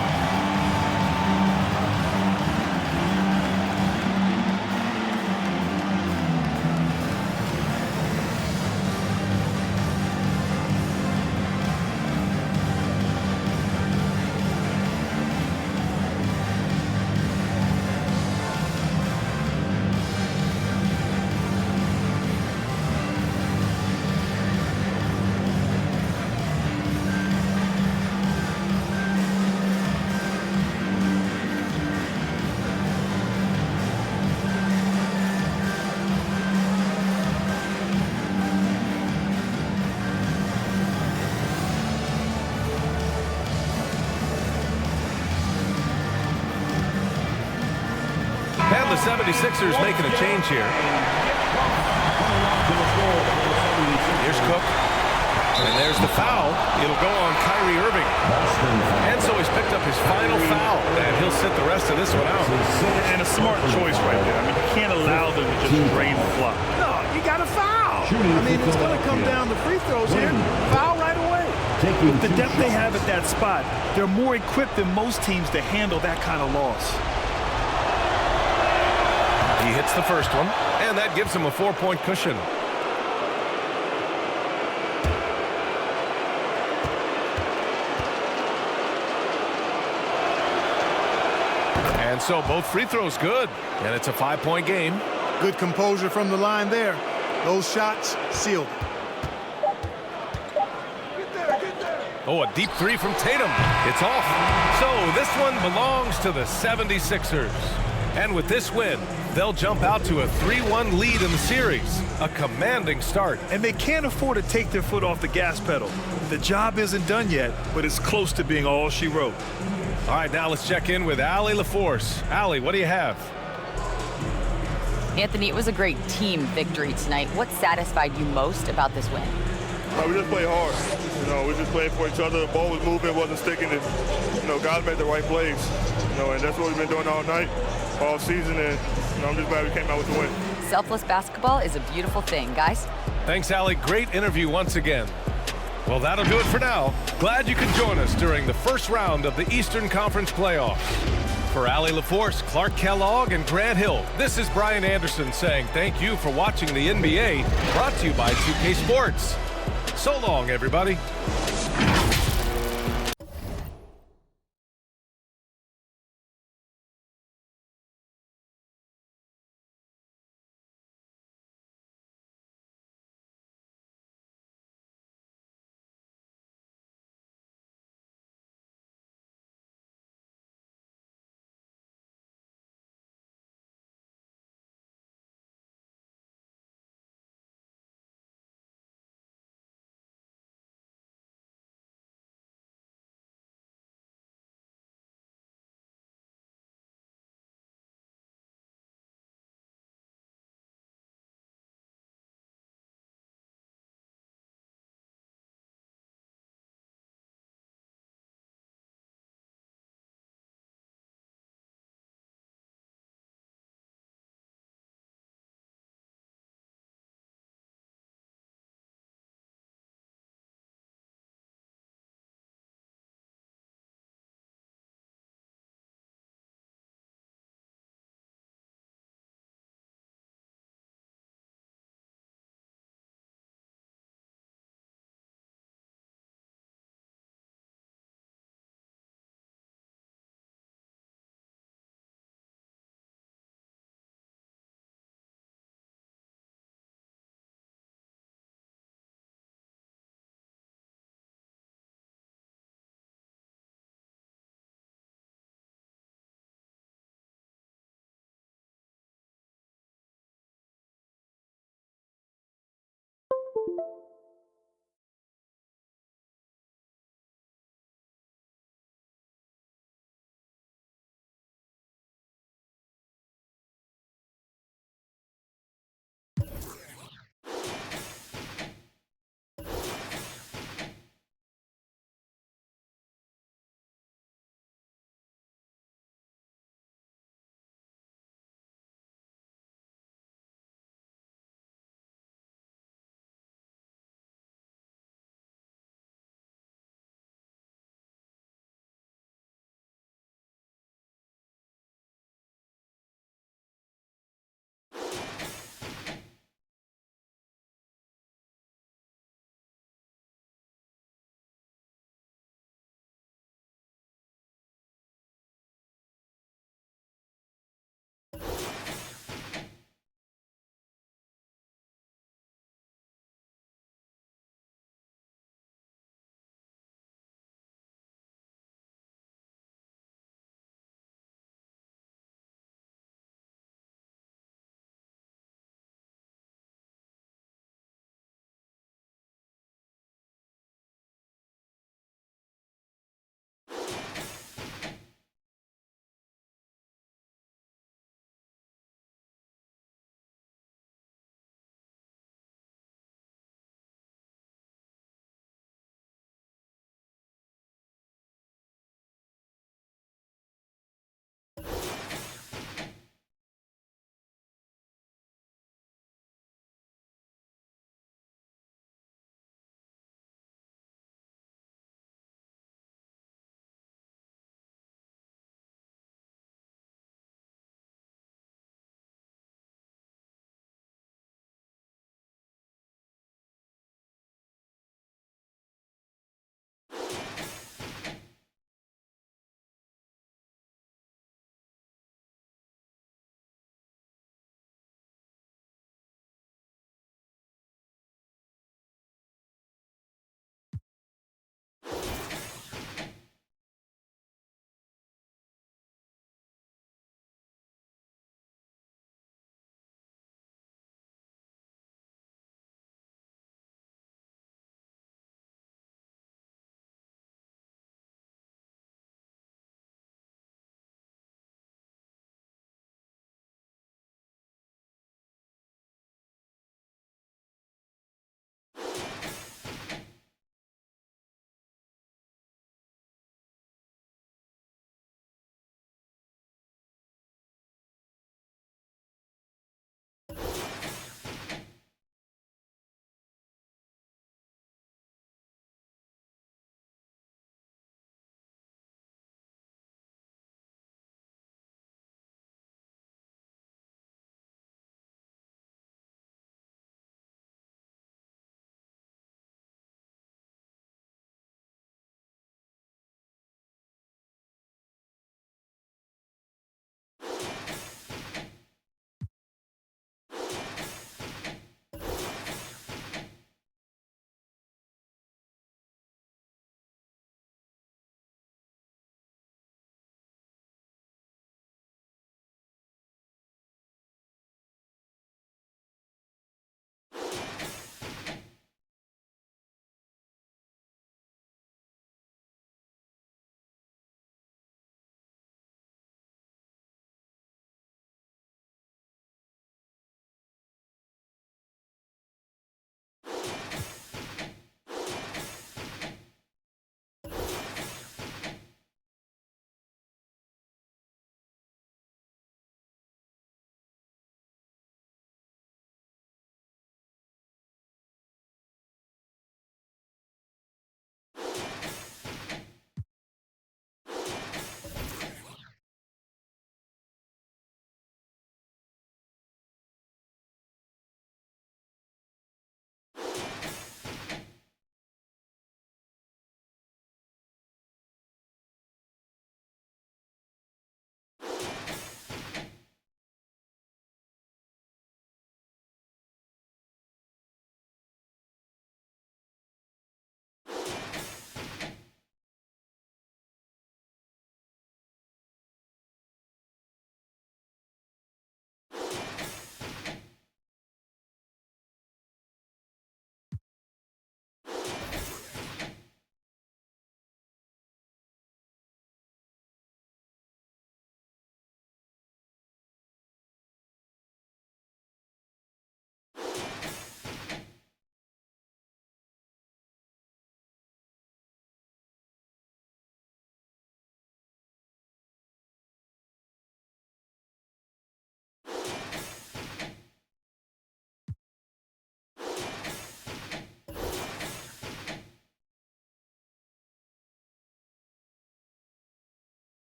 And the 76ers making a change here. Here's Cook. And there's the foul. It'll go on Kyrie Irving. And so he's picked up his final foul. And he'll sit the rest of this one out. And a smart choice right there. I mean, you can't allow them to just drain the clock. No, you got to foul. shooting I mean, for it's going to come Philadelphia. down to free throws here. Foul right away. Taking With the 2 depth they shots. have at that spot, they're more equipped than most teams to handle that kind of loss. He hits the first one, and that gives him a 4-point cushion. And so both free throws good, and it's a 5-point game. Good composure from the line there. Those shots sealed it. Oh, a deep three from Tatum. It's off. So this one belongs to the 76ers. And with this win, they'll jump out to a 3-1 lead in the series. A commanding start. And they can't afford to take their foot off the gas pedal. The job isn't done yet, but it's close to being all she wrote. All right, now let's check in with Allie LaForce. Allie, what do you have? Anthony, it was a great team victory tonight. What satisfied you most about this win? We just played hard. We just played for each other. The ball was moving, wasn't sticking. And, guys made the right plays. And that's what we've been doing all night, all season. And, I'm just glad we came out with the win. Selfless basketball is a beautiful thing, guys. Thanks, Allie. Great interview once again. Well, that'll do it for now. Glad you could join us during the first round of the Eastern Conference playoffs. For Allie LaForce, Clark Kellogg, and Grant Hill, this is Brian Anderson saying thank you for watching the NBA, brought to you by 2K Sports. So long, everybody.